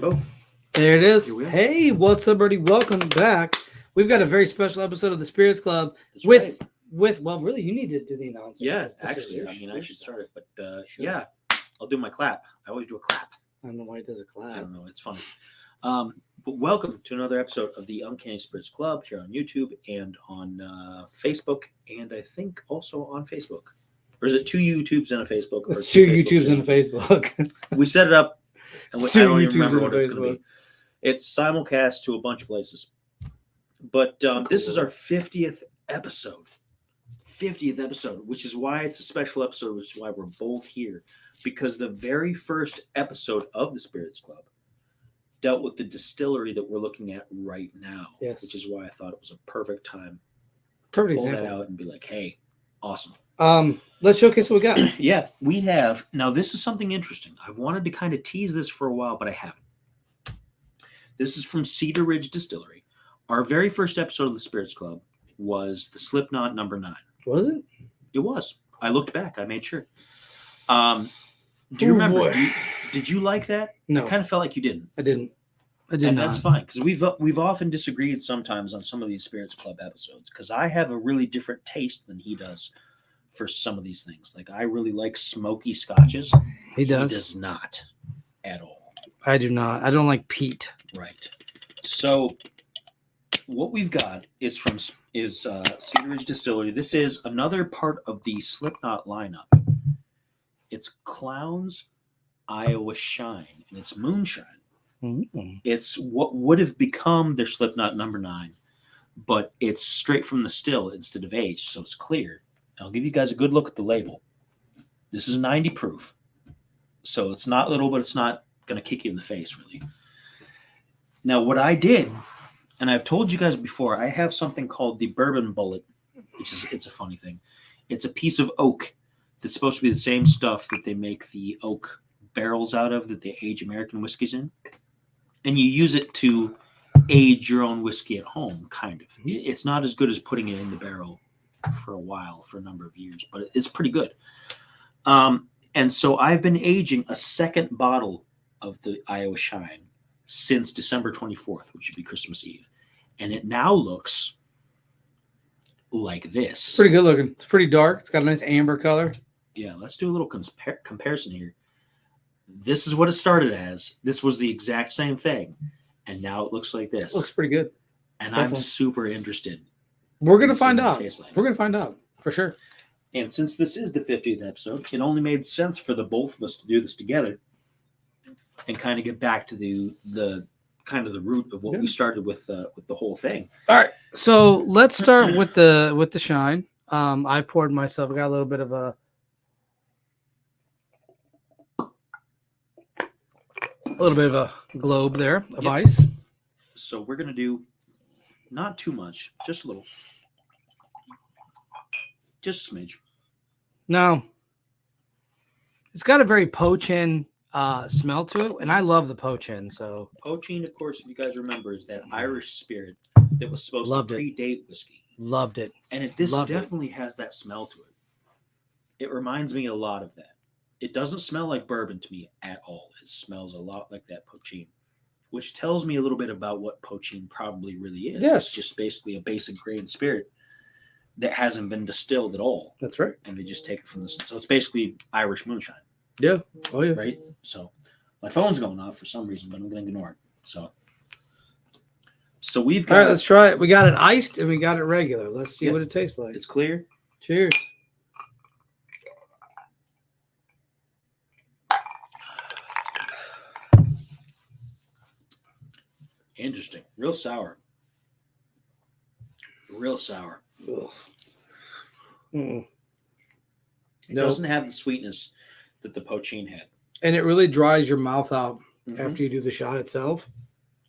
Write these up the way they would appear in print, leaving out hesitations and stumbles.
boom. There it is. Here we are. Hey, what's up, everybody? Welcome back. We've got a very special episode of the Spirits Club That's with right. well, really, you need to do the announcement. Yeah, This is actually, your- I your should stuff. start it, but Sure. yeah, I'll do my clap. I always do a clap. I don't know why it does a I clap. don't know, it's funny. But welcome to another episode of the Uncanny Spirits Club here on YouTube and on Facebook, and I think also on Facebook. Or is it 2 YouTubes and a Facebook? Or It's 2 Facebooks YouTubes and a Facebook. We set it up, and I It's 2 don't even YouTubes remember and what a it's going to Facebook. be. It's simulcast to a bunch of places. But this is our 50th episode. 50th episode, which is why it's a special episode, which is why we're both here. Because the very first episode of the Spirits Club dealt with the distillery that we're looking at right now. Yes. Which is why I thought it was a perfect time Perfect to pull example. that out and be like, hey, awesome. Let's showcase what we got. Yeah, we have. Now, this is something interesting. I've wanted to kind of tease this for a while, but I haven't. This is from Cedar Ridge Distillery. Our very first episode of the Spirits Club was the Slipknot number 9. Was it? It was. I looked back. I made sure. Do you remember? Boy. Did you like that? No, I kind of felt like you didn't. I didn't. I did And not. that's fine, because we've often disagreed sometimes on some of these Spirits Club episodes, because I have a really different taste than he does for some of these things. Like, I really like smoky scotches. He does. He does not at all. I do not. I don't like peat. Right. So what we've got is from Cedar Ridge Distillery. This is another part of the Slipknot lineup. It's Clown's Iowa Shine, and it's moonshine. Mm-hmm. It's what would have become their Slipknot number 9, but it's straight from the still instead of aged, so it's clear. I'll give you guys a good look at the label. This is 90 proof, so it's not little, but it's not going to kick you in the face, really. Now, what I did, and I've told you guys before, I have something called the bourbon bullet, it's a funny thing. It's a piece of oak that's supposed to be the same stuff that they make the oak barrels out of that they age American whiskeys in. And you use it to age your own whiskey at home, kind of. It's not as good as putting it in the barrel for a while, for a number of years, but it's pretty good. And so I've been aging a second bottle of the Iowa Shine since December 24th, which would be Christmas Eve. And it now looks like this. It's pretty good looking. It's pretty dark. It's got a nice amber color. Yeah, let's do a little comparison here. This is what it started as. This was the exact same thing. And now it looks like this. It looks pretty good. And definitely. I'm super interested. We're going to in seeing find what it out. tastes like. We're going to find out for sure. And since this is the 50th episode, it only made sense for the both of us to do this together and kind of get back to the kind of the root of what we started with the whole thing. All right. So let's start with the shine. I poured myself. I got a little bit of a globe there of ice. So we're going to do not too much, just a little. Just a smidge. Now, it's got a very poachin smell to it, and I love the poachin. So Poachine, of course, if you guys remember, is that Irish spirit that was supposed Loved to it. predate whiskey. loved it. And this Loved it. definitely has that smell to it. It reminds me a lot of that. It doesn't smell like bourbon to me at all. It smells a lot like that poachine, which tells me a little bit about what poachine probably really is. Yes. It's just basically a basic grain spirit that hasn't been distilled at all. That's right. And they just take it from this. So it's basically Irish moonshine, Yeah. Oh yeah. right? So my phone's going off for some reason, but I'm going to ignore it. So we've got. All right. Let's try it. We got it iced and we got it regular. Let's see what it tastes like. It's clear. Cheers. Interesting. Real sour. Real sour. Ugh. Mm. It No. doesn't have the sweetness that the poachine had. And it really dries your mouth out Mhm. after you do the shot itself.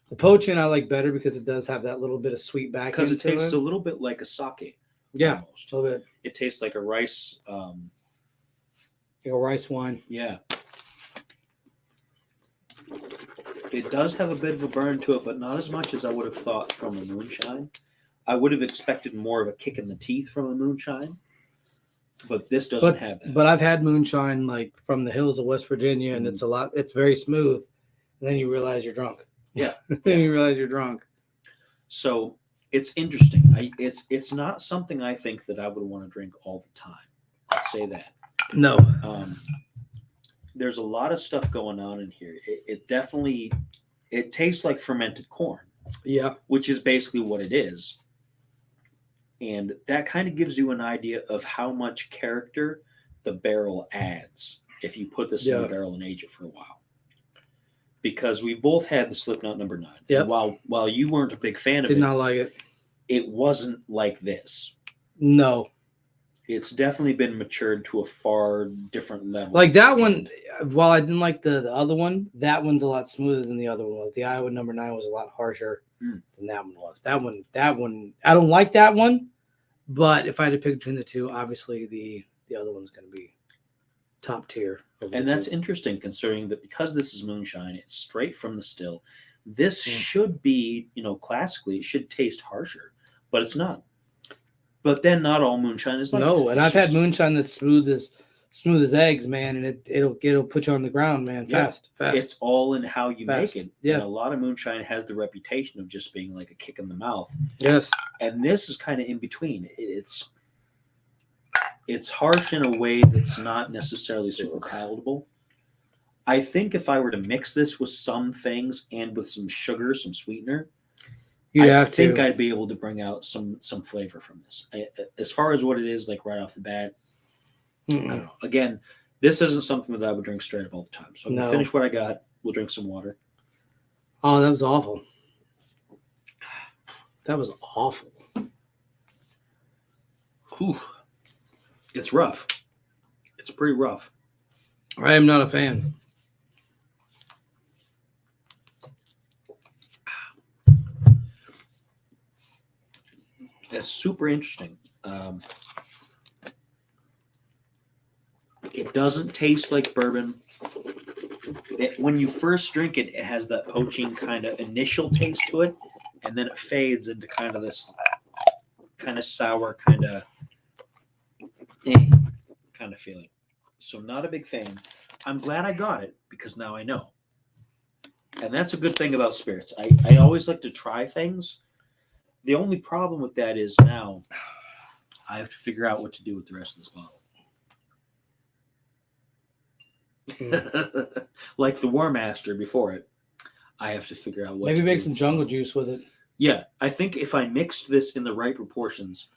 The poachin I like better because it does have that little bit of sweet back. Because it into tastes a little bit like a sake. yeah, Almost. a little bit It tastes like a rice. like a rice wine. Yeah. It does have a bit of a burn to it, but not as much as I would have thought from a moonshine. I would have expected more of a kick in the teeth from a moonshine, but this doesn't have that. But I've had moonshine like from the hills of West Virginia, and it's a lot. It's very smooth. And then you realize you're drunk. Yeah. Then you realize you're drunk. So it's interesting. It's not something I think that I would want to drink all the time. I'll say that. No. There's a lot of stuff going on in here. It definitely it tastes like fermented corn, Yeah. which is basically what it is. And that kind of gives you an idea of how much character the barrel adds if you put this in the barrel and age it for a while. Because we both had the Slipknot number 9. Yep. And while you weren't a big fan of Did it, not like it. it wasn't like this. No. It's definitely been matured to a far different level. Like that one, while I didn't like the other one, that one's a lot smoother than the other one was. The Iowa number 9 was a lot harsher than that one was. That one, I don't like that one, but if I had to pick between the two, obviously the other one's going to be top tier. And that's interesting considering that because this is moonshine, it's straight from the still. This should be, classically, it should taste harsher, but it's not. But then not all moonshine is like no, that. and I've had moonshine that's smooth as eggs, man, and it'll put you on the ground, man, fast. It's all in how you make it. Yeah. And a lot of moonshine has the reputation of just being like a kick in the mouth. Yes. And this is kind of in between. It's harsh in a way that's not necessarily super palatable. I think if I were to mix this with some things and with some sugar, some sweetener, I think I'd be able to bring out some flavor from this. As far as what it is, like right off the bat, I don't know. Again, this isn't something that I would drink straight up all the time. So I'm going to finish what I got. We'll drink some water. Oh, that was awful. That was awful. Whew. It's rough. It's pretty rough. I am not a fan. That's super interesting. It doesn't taste like bourbon. When you first drink it, it has that poaching kind of initial taste to it, and then it fades into kind of this kind of sour, kind of feeling. So not a big fan. I'm glad I got it because now I know. And that's a good thing about spirits. I always like to try things. The only problem with that is now I have to figure out what to do with the rest of this bottle. Like the War Master before it, I have to figure out what maybe to make do some jungle juice with it. Yeah, I think if I mixed this in the right proportions,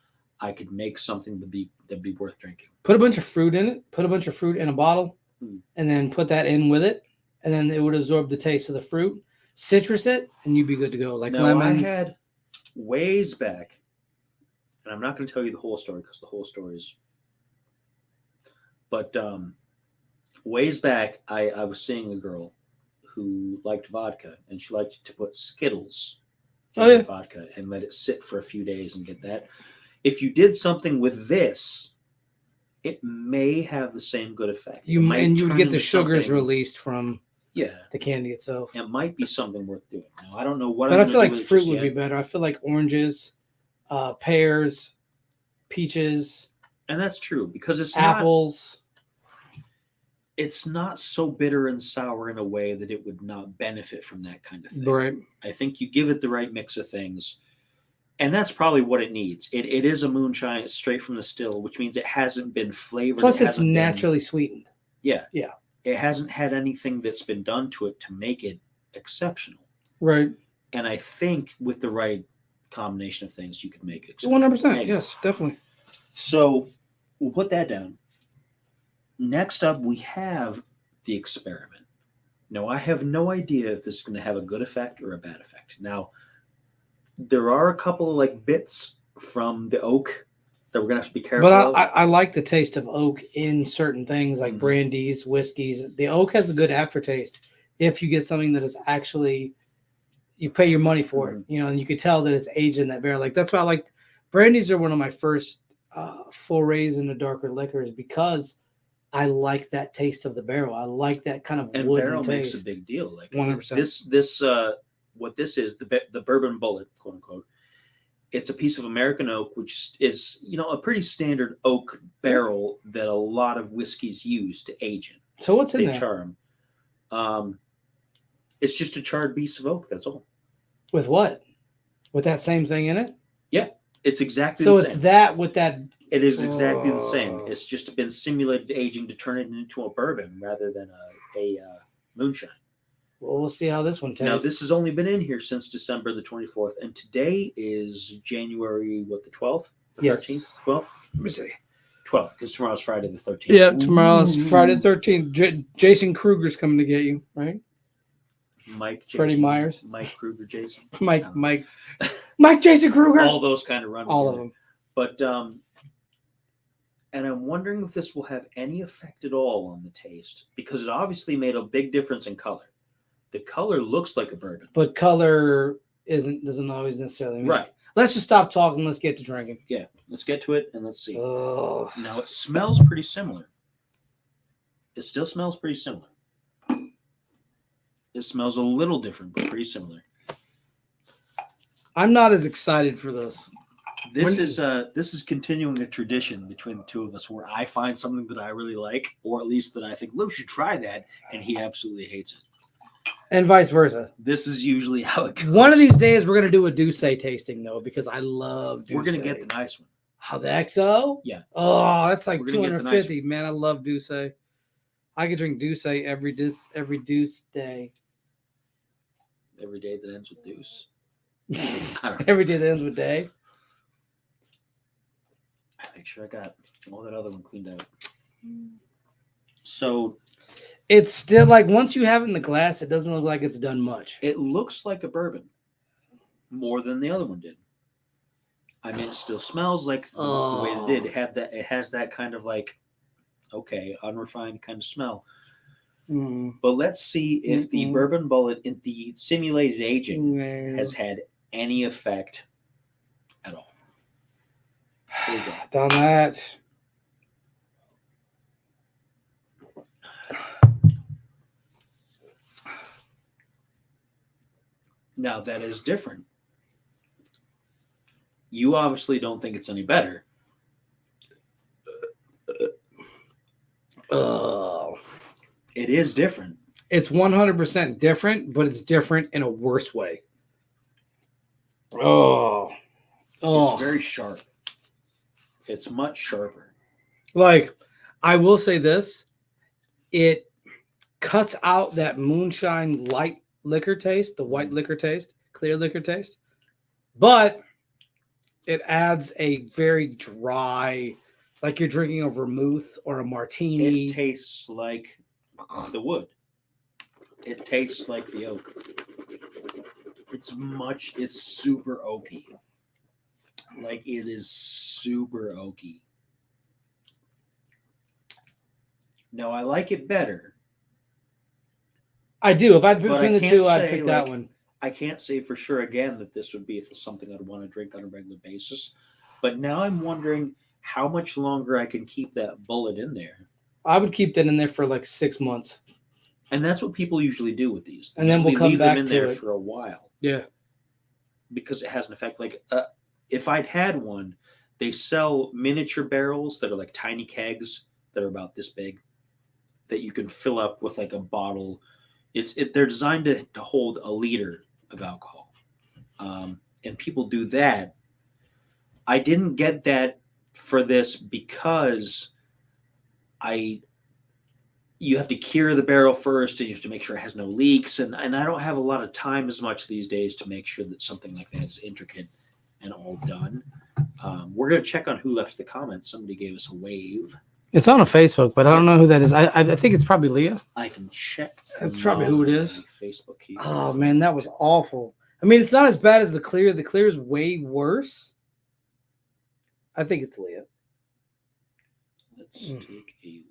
I could make something that'd be worth drinking. Put a bunch of fruit in it. Put a bunch of fruit in a bottle, and then put that in with it, and then it would absorb the taste of the fruit. Citrus it, and you'd be good to go. Like lemons. I had ways back, and I'm not going to tell you the whole story because the whole story is. But ways back, I was seeing a girl who liked vodka, and she liked to put Skittles in vodka and let it sit for a few days and get that. If you did something with this, it may have the same good effect. You would get the sugars released from the candy itself. It might be something worth doing. Now I don't know what. But I feel like fruit would be better. I feel like oranges, pears, peaches, and that's true because it's apples. It's not so bitter and sour in a way that it would not benefit from that kind of thing. Right. I think you give it the right mix of things, and that's probably what it needs. It is a moonshine. It's straight from the still, which means it hasn't been flavored. Plus, it's naturally sweetened. Yeah. Yeah. It hasn't had anything that's been done to it to make it exceptional. Right. And I think with the right combination of things, you could make it exceptional. 100%. Yes, definitely. So we'll put that down. Next up, we have the experiment. Now, I have no idea if this is going to have a good effect or a bad effect. Now, there are a couple of bits from the oak that we're going to have to be careful of. But I like the taste of oak in certain things like brandies, whiskeys. The oak has a good aftertaste if you get something that is actually, you pay your money for it, and you could tell that it's aged in that barrel. Like that's why I like brandies are one of my first forays into darker liquors because I like that taste of the barrel. I like that kind of and wooden barrel taste. makes a big deal. Like 100%. This what this is, the bourbon bullet, quote unquote. It's a piece of American oak, which is a pretty standard oak barrel that a lot of whiskeys use to age in. So what's in there? Charm. It's just a charred piece of oak. That's all. With what? With that same thing in it? Yeah, it's exactly So the it's same. that with that. It is exactly the same. Oh. It's just been simulated aging to turn it into a bourbon rather than a moonshine. Well, we'll see how this one tastes. Now, this has only been in here since December the 24th, and today is January, the 12th? The Yes. 13th? 12th? Let me see. 12th, because tomorrow's Friday the 13th. Yeah, tomorrow's Friday the 13th. Jason Kruger's coming to get you, right? Mike, Jason, Freddie Myers. Mike Kruger, Jason. Mike Jason Kruger. All those kind of run All together. of them. But, and I'm wondering if this will have any effect at all on the taste, because it obviously made a big difference in color. The color looks like a bourbon. But color doesn't always necessarily mean. Right. Let's just stop talking. Let's get to drinking. Yeah, let's get to it and let's see. Oh. Now, it smells pretty similar. It still smells pretty similar. It smells a little different, but pretty similar. I'm not as excited for this. This is continuing a tradition between the two of us where I find something that I really like, or at least that I think, Lou should try that, and he absolutely hates it. And vice versa. This is usually how it goes. One of these days, we're going to do a Douce tasting, though, because I love Douce. We're going to get the nice one. How, the XO? Yeah. Oh, that's like We're gonna get the 250. Man, I love Douce. I could drink Douce every Douce day. Every day that ends with deuce. I don't know. Every day that ends with day. Make sure I got all that other one cleaned out. So It's still like once you have it in the glass, it doesn't look like it's done much. it looks like a bourbon more than the other one did. I mean, it still smells like the way it did. It has that kind of like, okay, unrefined kind of smell. But let's see if the bourbon bullet in the simulated aging has had any effect at all. Here we go. Done that. Now that is different. You obviously don't think it's any better. It is different. It's 100% different, but it's different in a worse way. It's very sharp. It's much sharper. Like, I will say this. It cuts out that moonshine light liquor taste, the white liquor taste, clear liquor taste. But it adds a very dry, like you're drinking a vermouth or a martini. It tastes like the wood. It tastes like the oak. It's super oaky. Like, it is super oaky. Now, I like it better. I do. If I put But between I the can't two, I'd say, pick that like, one. I can't say for sure again that this would be something I'd want to drink on a regular basis. But now I'm wondering how much longer I can keep that bullet in there. I would keep that in there for like 6 months. And that's what people usually do with these. And then we'll They come leave back them in to there it. for a while. Yeah. Because it has an effect. Like, if I'd had one, they sell miniature barrels that are like tiny kegs that are about this big that you can fill up with like a bottle. They're designed to hold a liter of alcohol. And people do that. I didn't get that for this because you have to cure the barrel first and you have to make sure it has no leaks. And I don't have a lot of time as much these days to make sure that something like that is intricate and all done. We're going to check on who left the comment. Somebody gave us a wave. It's on a Facebook, but I don't know who that is. I think it's probably Leah. I can check. That's probably who it is. Facebook here. Oh, man, that was awful. I mean, it's not as bad as the clear. The clear is way worse. I think it's Leah. Let's take a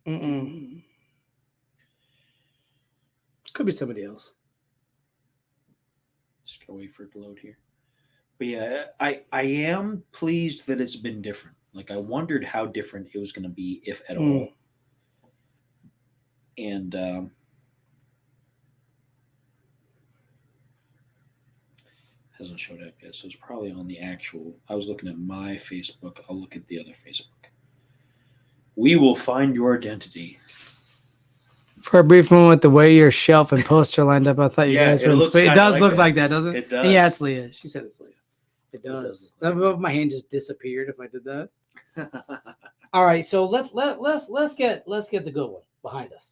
look. Could be somebody else. Just gotta wait for it to load here. But yeah, I am pleased that it's been different. Like, I wondered how different it was going to be, if at all. And hasn't showed up yet, so it's probably on the actual. I was looking at my Facebook. I'll look at the other Facebook. We will find your identity. For a brief moment, the way your shelf and poster lined up, I thought you Yeah, guys it were. looks It kinda does like look that. like that, doesn't it? It does. And yeah, it's Leah. She said it's Leah. It It does does. look My hand just disappeared if I did that. like All right, so let's get the good one behind us.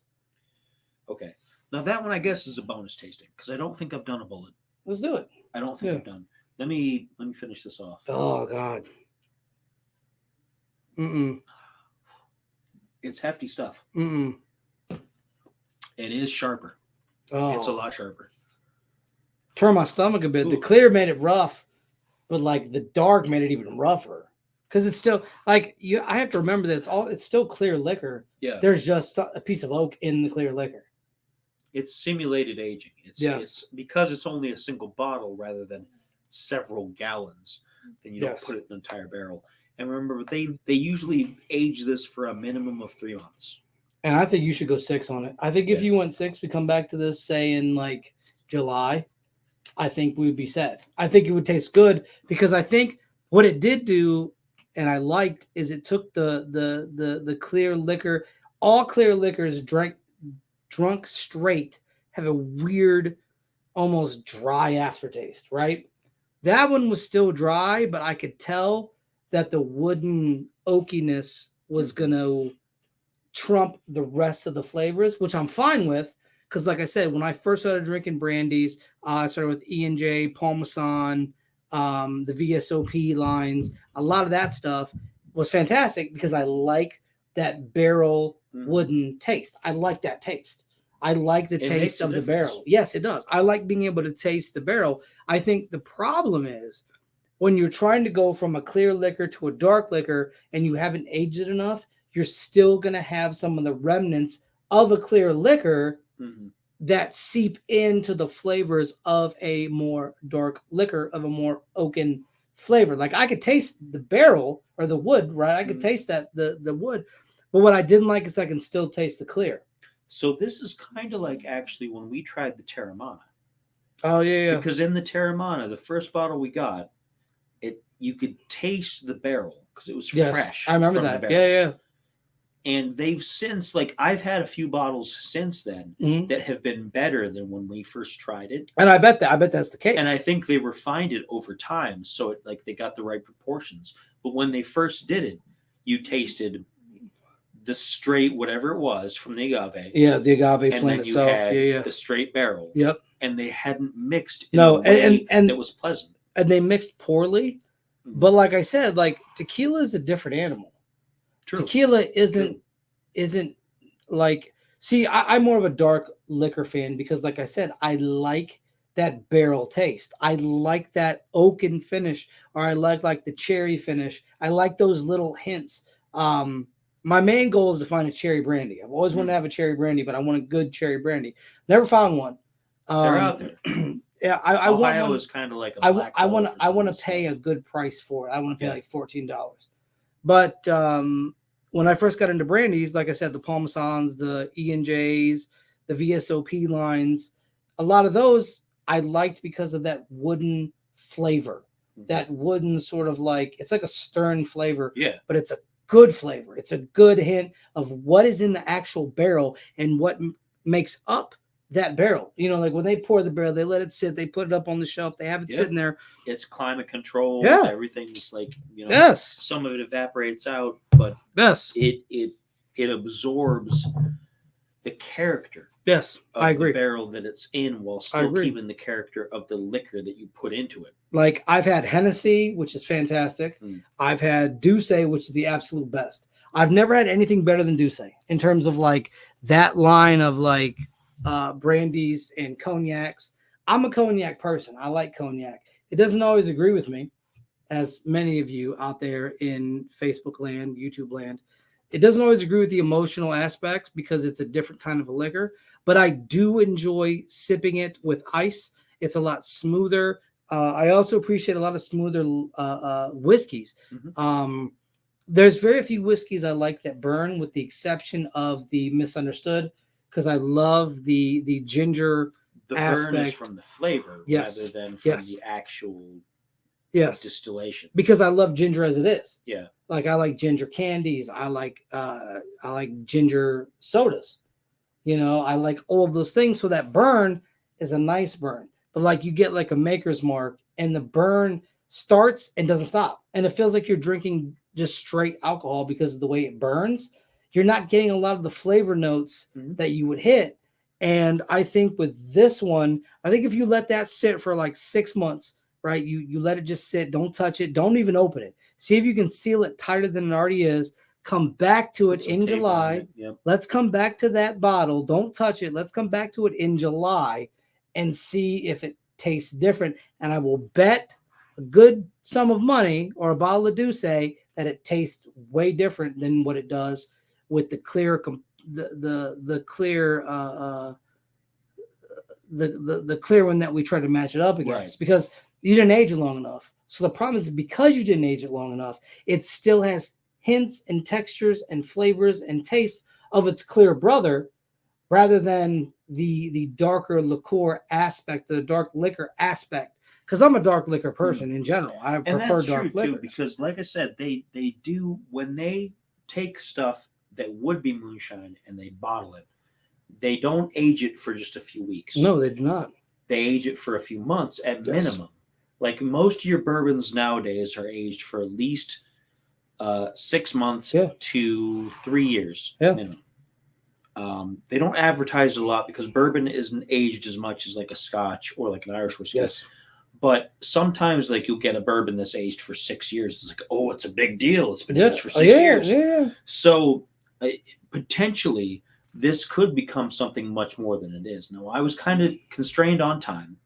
Okay. Now that one I guess is a bonus tasting because I don't think I've done a bullet. Let's do it. I don't think Yeah. I've done. Let me finish this off. Oh God. Mm-mm. It's hefty stuff. Mm-mm. It is sharper. Oh. It's a lot sharper. Turned my stomach a bit. The Ooh. clear made it rough, but like the dark made it even rougher. Because it's still like I have to remember that it's still clear liquor. Yeah. There's just a piece of oak in the clear liquor. It's simulated aging. It's because it's only a single bottle rather than several gallons. Then you don't put it in an entire barrel. And remember, they usually age this for a minimum of 3 months. And I think you should go 6 on it. I think if you went 6, we come back to this, say in like July, I think we would be set. I think it would taste good because I think what it did do, and I liked, is it took the clear liquor. All clear liquors drunk straight have a weird, almost dry aftertaste, right? That one was still dry, but I could tell that the wooden oakiness was going to trump the rest of the flavors, which I'm fine with. Because like I said, when I first started drinking brandies, I started with E&J, Parmesan, the VSOP lines. A lot of that stuff was fantastic because I like that barrel wooden taste. I like that taste. I like the taste of the barrel. Yes, it does. I like being able to taste the barrel. I think the problem is when you're trying to go from a clear liquor to a dark liquor and you haven't aged it enough, you're still going to have some of the remnants of a clear liquor that seep into the flavors of a more dark liquor, of a more oaken flavor. Like I could taste the barrel or the wood, right? I could taste that the wood, but what I didn't like is I can still taste the clear. So this is kind of like actually when we tried the Terramana. Oh yeah. Because in the Terramana, the first bottle we got, you could taste the barrel because it was fresh. I remember that. Yeah. And they've since, like, I've had a few bottles since then that have been better than when we first tried it. And I bet that's the case. And I think they refined it over time, so they got the right proportions. But when they first did it, you tasted the straight whatever it was from the agave. Yeah, the agave and plant then itself. You had the straight barrel. Yep. And they hadn't mixed in a way that was pleasant. And they mixed poorly. But like I said, like tequila is a different animal. True. Tequila isn't like, see, I'm more of a dark liquor fan because like I said, I like that barrel taste. I like that oaken finish, or I like the cherry finish. I like those little hints. My main goal is to find a cherry brandy. I've always wanted to have a cherry brandy, but I want a good cherry brandy. Never found one. They're out there. Yeah, I want Ohio one. is kind of like a black I want to pay a good price for it. I want to pay like $14. But when I first got into brandies, like I said, the Parmesans, the E&Js, the VSOP lines, a lot of those I liked because of that wooden flavor. That wooden sort of like, it's like a stern flavor, but it's a good flavor. It's a good hint of what is in the actual barrel and what makes up that barrel. You know, like when they pour the barrel, they let it sit, they put it up on the shelf, they have it sitting there. It's climate controlled. Everything's like, some of it evaporates out, but it absorbs the character. Yes, of I agree. The barrel that it's in, while still keeping the character of the liquor that you put into it. Like I've had Hennessy, which is fantastic. I've had Douce, which is the absolute best. I've never had anything better than Douce in terms of like that line of like brandies and cognacs. I'm a cognac person. I like cognac. It doesn't always agree with me, as many of you out there in Facebook land, YouTube land. It doesn't always agree with the emotional aspects because it's a different kind of a liquor, but I do enjoy sipping it with ice. It's a lot smoother. I also appreciate a lot of smoother whiskeys. There's very few whiskeys I like that burn, with the exception of the Misunderstood, because I love the ginger aspect. Burn is from the flavor rather than from the actual distillation. Because I love ginger as it is. Yeah. Like I like ginger candies. I like ginger sodas. I like all of those things. So that burn is a nice burn. But like you get like a maker's mark and the burn starts and doesn't stop. And it feels like you're drinking just straight alcohol because of the way it burns. You're not getting a lot of the flavor notes that you would hit. And I think with this one, I think if you let that sit for like 6 months, right? You let it just sit, don't touch it, don't even open it. See if you can seal it tighter than it already is. Come back to it in July. Yep. Let's come back to that bottle. Don't touch it. Let's come back to it in July and see if it tastes different. And I will bet a good sum of money or a bottle of Douce that it tastes way different than what it does with the clear the clear one that we try to match it up against, because you didn't age it long enough. So the problem is, because you didn't age it long enough, it still has hints and textures and flavors and tastes of its clear brother, rather than the darker liqueur aspect, the dark liquor aspect. Because I'm a dark liquor person in general. I prefer dark liquor. Because like I said, they do, when they take stuff that would be moonshine and they bottle it, they don't age it for just a few weeks. No, they do not. They age it for a few months at minimum. Like most of your bourbons nowadays are aged for at least 6 months to 3 years minimum. They don't advertise it a lot because bourbon isn't aged as much as like a Scotch or like an Irish whiskey. Yes. But sometimes, like, you'll get a bourbon that's aged for 6 years. It's like, oh, it's a big deal. It's been aged for 6 years. Yeah. So potentially, this could become something much more than it is. Now, I was kind of constrained on time.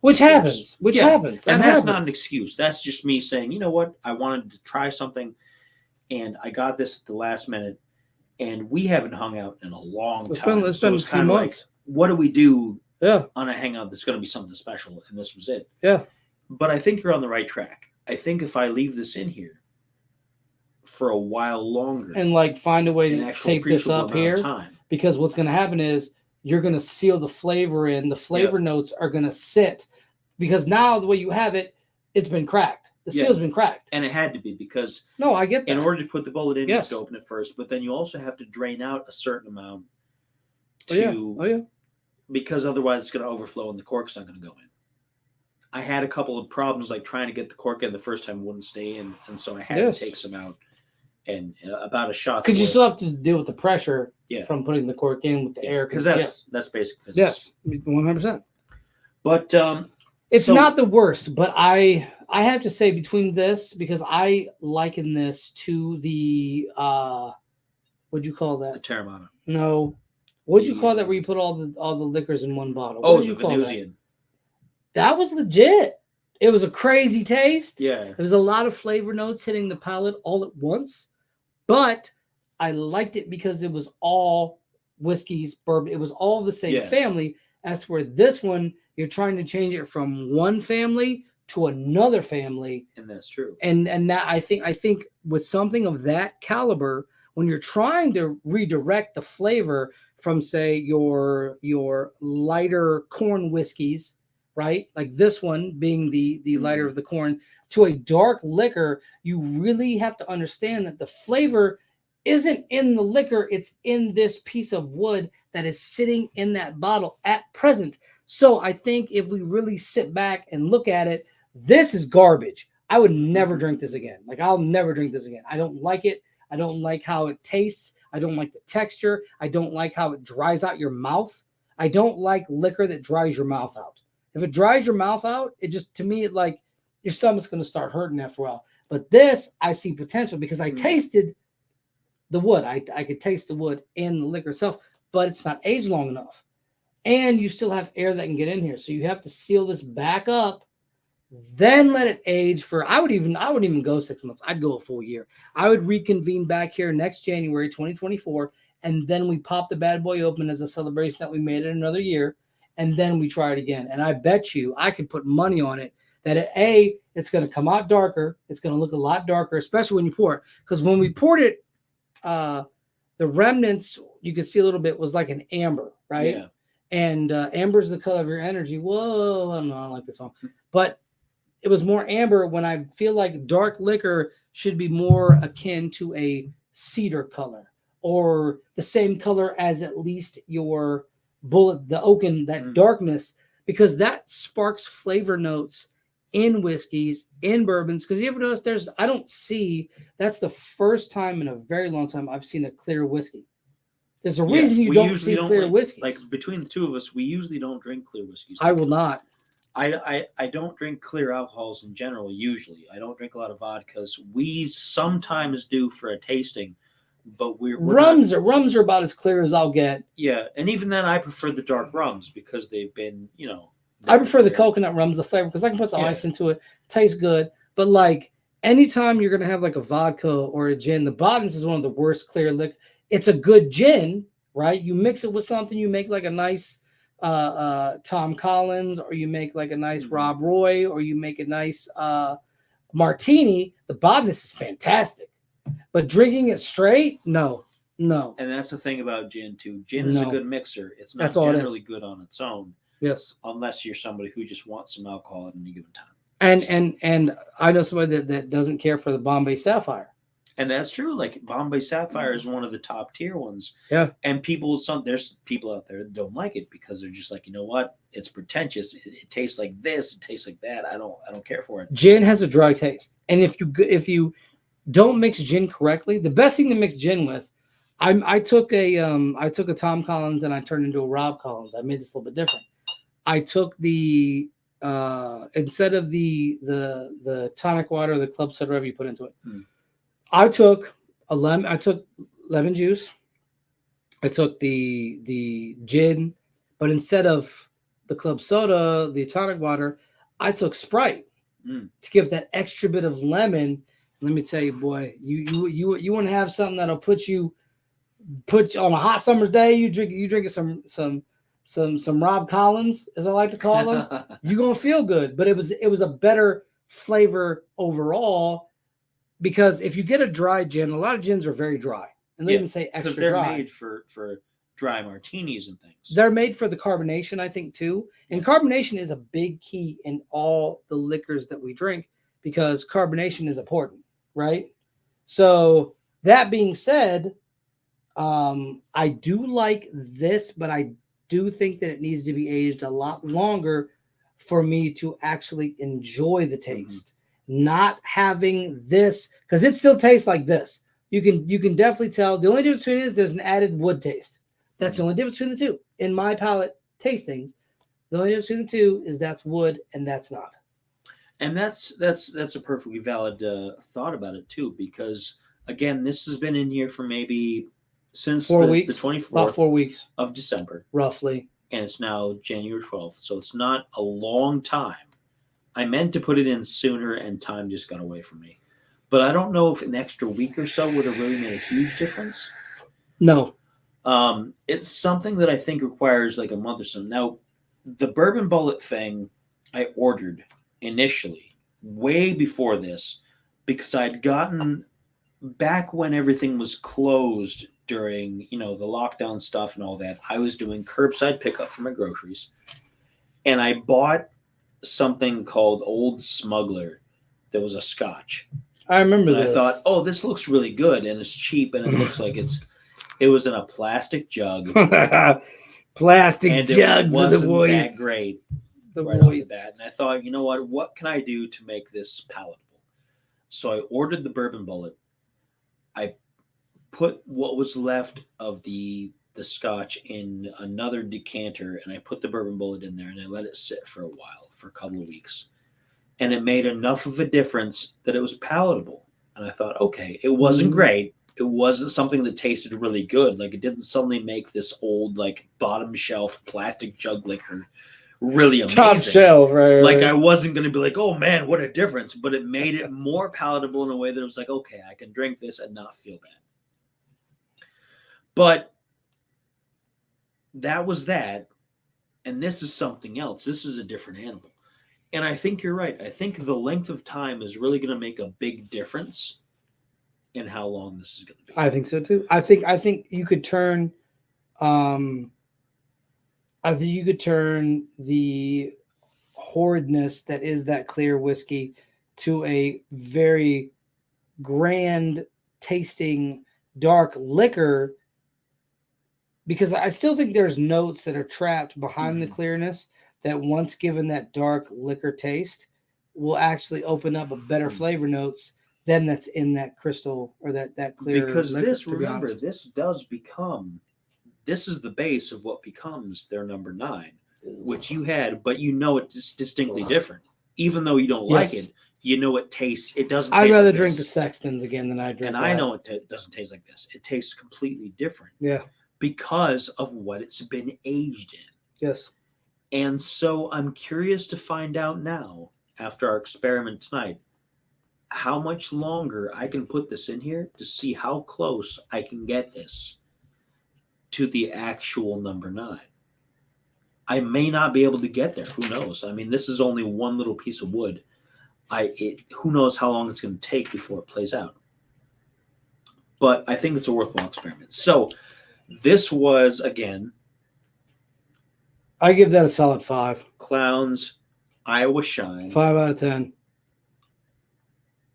Which happens. And that's not an excuse. That's just me saying, you know what? I wanted to try something, and I got this at the last minute, and we haven't hung out in a long time. It's been a few months. Like, what do we do on a hangout that's going to be something special? And this was it. Yeah. But I think you're on the right track. I think if I leave this in here for a while longer and like find a way to tape this up here, because what's going to happen is you're going to seal the flavor in. The flavor notes are going to sit, because now the way you have it, it's been cracked. The seal's been cracked. And it had to be, because I get that. In order to put the bullet in, you have to open it first, but then you also have to drain out a certain amount because otherwise it's going to overflow and the cork's not going to go in. I had a couple of problems, like trying to get the cork in the first time, it wouldn't stay in, and so I had to take some out, and about a shot. Because you still have to deal with the pressure from putting the cork in with the air. Because that's basic physics. Yes, 100%. But it's not the worst, but I have to say, between this, because I liken this to the what'd you call that? The Terramana. No. What'd you call that where you put all the liquors in one bottle? Oh, the Venusian. That was legit. It was a crazy taste. Yeah. There was a lot of flavor notes hitting the palate all at once, but I liked it because it was all whiskeys, bourbon. It was all the same family. As for this one, you're trying to change it from one family to another family. And that's true. And that I think with something of that caliber, when you're trying to redirect the flavor from, say, your lighter corn whiskeys, right? Like this one being the lighter of the corn, to a dark liquor, you really have to understand that the flavor isn't in the liquor, it's in this piece of wood that is sitting in that bottle at present. So I think if we really sit back and look at it, this is garbage. I would never drink this again. Like, I'll never drink this again. I don't like it. I don't like how it tastes. I don't like the texture. I don't like how it dries out your mouth. I don't like liquor that dries your mouth out. If it dries your mouth out, it just, to me, it like your stomach's going to start hurting after a while. But this, I see potential because I tasted the wood. I could taste the wood in the liquor itself, but it's not aged long enough. And you still have air that can get in here. So you have to seal this back up, then let it age for, I wouldn't even go 6 months. I'd go a full year. I would reconvene back here next January 2024, and then we pop the bad boy open as a celebration that we made it another year, and then we try it again. And I bet you, I could put money on it that it's going to come out darker. It's going to look a lot darker, especially when you pour it. Because when we poured it, the remnants, you could see a little bit, was like an amber, right? Yeah. And amber is the color of your energy. Whoa, I don't know, I don't like this song. But it was more amber, when I feel like dark liquor should be more akin to a cedar color or the same color as at least your bullet, the oak, and that darkness, because that sparks flavor notes in whiskeys, in bourbons. Because you ever notice that's the first time in a very long time I've seen a clear whiskey. There's a reason you don't see clear whiskeys. Like between the two of us, we usually don't drink clear whiskeys. I will not. I don't drink clear alcohols in general. Usually, I don't drink a lot of vodkas. We sometimes do for a tasting, but we're rums are about as clear as I'll get. Yeah, and even then, I prefer the dark rums because they've been, I prefer the coconut rums, the flavor, because I can put some ice into it. Tastes good, but like anytime you're gonna have like a vodka or a gin, the Botanist is one of the worst clear liquor. It's a good gin, right? You mix it with something, you make like a nice Tom Collins, or you make like a nice Rob Roy, or you make a nice martini. The Botanist is fantastic, but drinking it straight, no. And that's the thing about gin too. Gin is a good mixer. It's not generally good on its own. Yes, unless you're somebody who just wants some alcohol at any given time. And I know somebody that doesn't care for the Bombay Sapphire. And that's true. Like Bombay Sapphire is one of the top tier ones. Yeah. And there's people out there that don't like it because they're just like, you know what? It's pretentious. It tastes like this. It tastes like that. I don't care for it. Gin has a dry taste, and if you don't mix gin correctly, the best thing to mix gin with, I took a Tom Collins and I turned into a Rob Collins. I made this a little bit different. I took the instead of the tonic water, the club soda, whatever you put into it. I took lemon juice. I took the gin, but instead of the club soda, the tonic water, I took Sprite to give that extra bit of lemon. Let me tell you, boy, you want to have something that'll put you on a hot summer's day. You drinking some Rob Collins, as I like to call them. You're gonna feel good, but it was a better flavor overall. Because if you get a dry gin, a lot of gins are very dry, and they even say extra they're dry. Made for dry martinis and things. They're made for the carbonation, I think, too. And carbonation is a big key in all the liquors that we drink because carbonation is important, right? So that being said, I do like this, but I do think that it needs to be aged a lot longer for me to actually enjoy the taste. Not having this, because it still tastes like this. You can definitely tell. The only difference between it is there's an added wood taste. That's the only difference between the two. In my palate tastings, the only difference between the two is that's wood and that's not. And that's a perfectly valid thought about it too, because again, this has been in here for maybe since the 24th, about 4 weeks of December, roughly, and it's now January 12th, so it's not a long time. I meant to put it in sooner, and time just got away from me. But I don't know if an extra week or so would have really made a huge difference. No. It's something that I think requires like a month or so. Now, the bourbon bullet thing I ordered initially, way before this, because I'd gotten back when everything was closed during, the lockdown stuff and all that. I was doing curbside pickup for my groceries, and I bought something called Old Smuggler. That was a scotch. I remember this. I thought, oh, this looks really good, and it's cheap, and it looks like it was in a plastic jug. Plastic jugs of the boys. That great. The right boys. Off the bat. And I thought, you know what can I do to make this palatable? So I ordered the bourbon bullet. I put what was left of the scotch in another decanter, and I put the bourbon bullet in there, and I let it sit for a while, for a couple of weeks. And it made enough of a difference that it was palatable. And I thought, okay, it wasn't great. It wasn't something that tasted really good. Like, it didn't suddenly make this old, like, bottom shelf plastic jug liquor really amazing. Top shelf, right? Like, I wasn't going to be like, oh, man, what a difference. But it made it more palatable in a way that it was like, okay, I can drink this and not feel bad. But that was that. And this is something else. This is a different animal. And I think you're right. I think the length of time is really going to make a big difference in how long this is going to be. I think so too. I think you could turn the horridness that is that clear whiskey to a very grand tasting dark liquor, because I still think there's notes that are trapped behind the clearness that once given that dark liquor taste will actually open up a better flavor notes than that's in that crystal or that clear Because liquor, this, to be remember, honest. this does become, this is the base of what becomes their number 9, which you had, but it's distinctly different. Even though you don't like Yes. it, it tastes, it doesn't I'd taste rather like drink the this. Sextons again than I drink And that. I know it doesn't taste like this. It tastes completely different. Yeah. Because of what it's been aged in. Yes. And so I'm curious to find out now, after our experiment tonight, how much longer I can put this in here to see how close I can get this to the actual number 9. I may not be able to get there. Who knows? I mean, this is only one little piece of wood. Who knows how long it's going to take before it plays out. But I think it's a worthwhile experiment. So this was, again, I give that a solid 5. Clowns Iowa Shine 5 out of 10.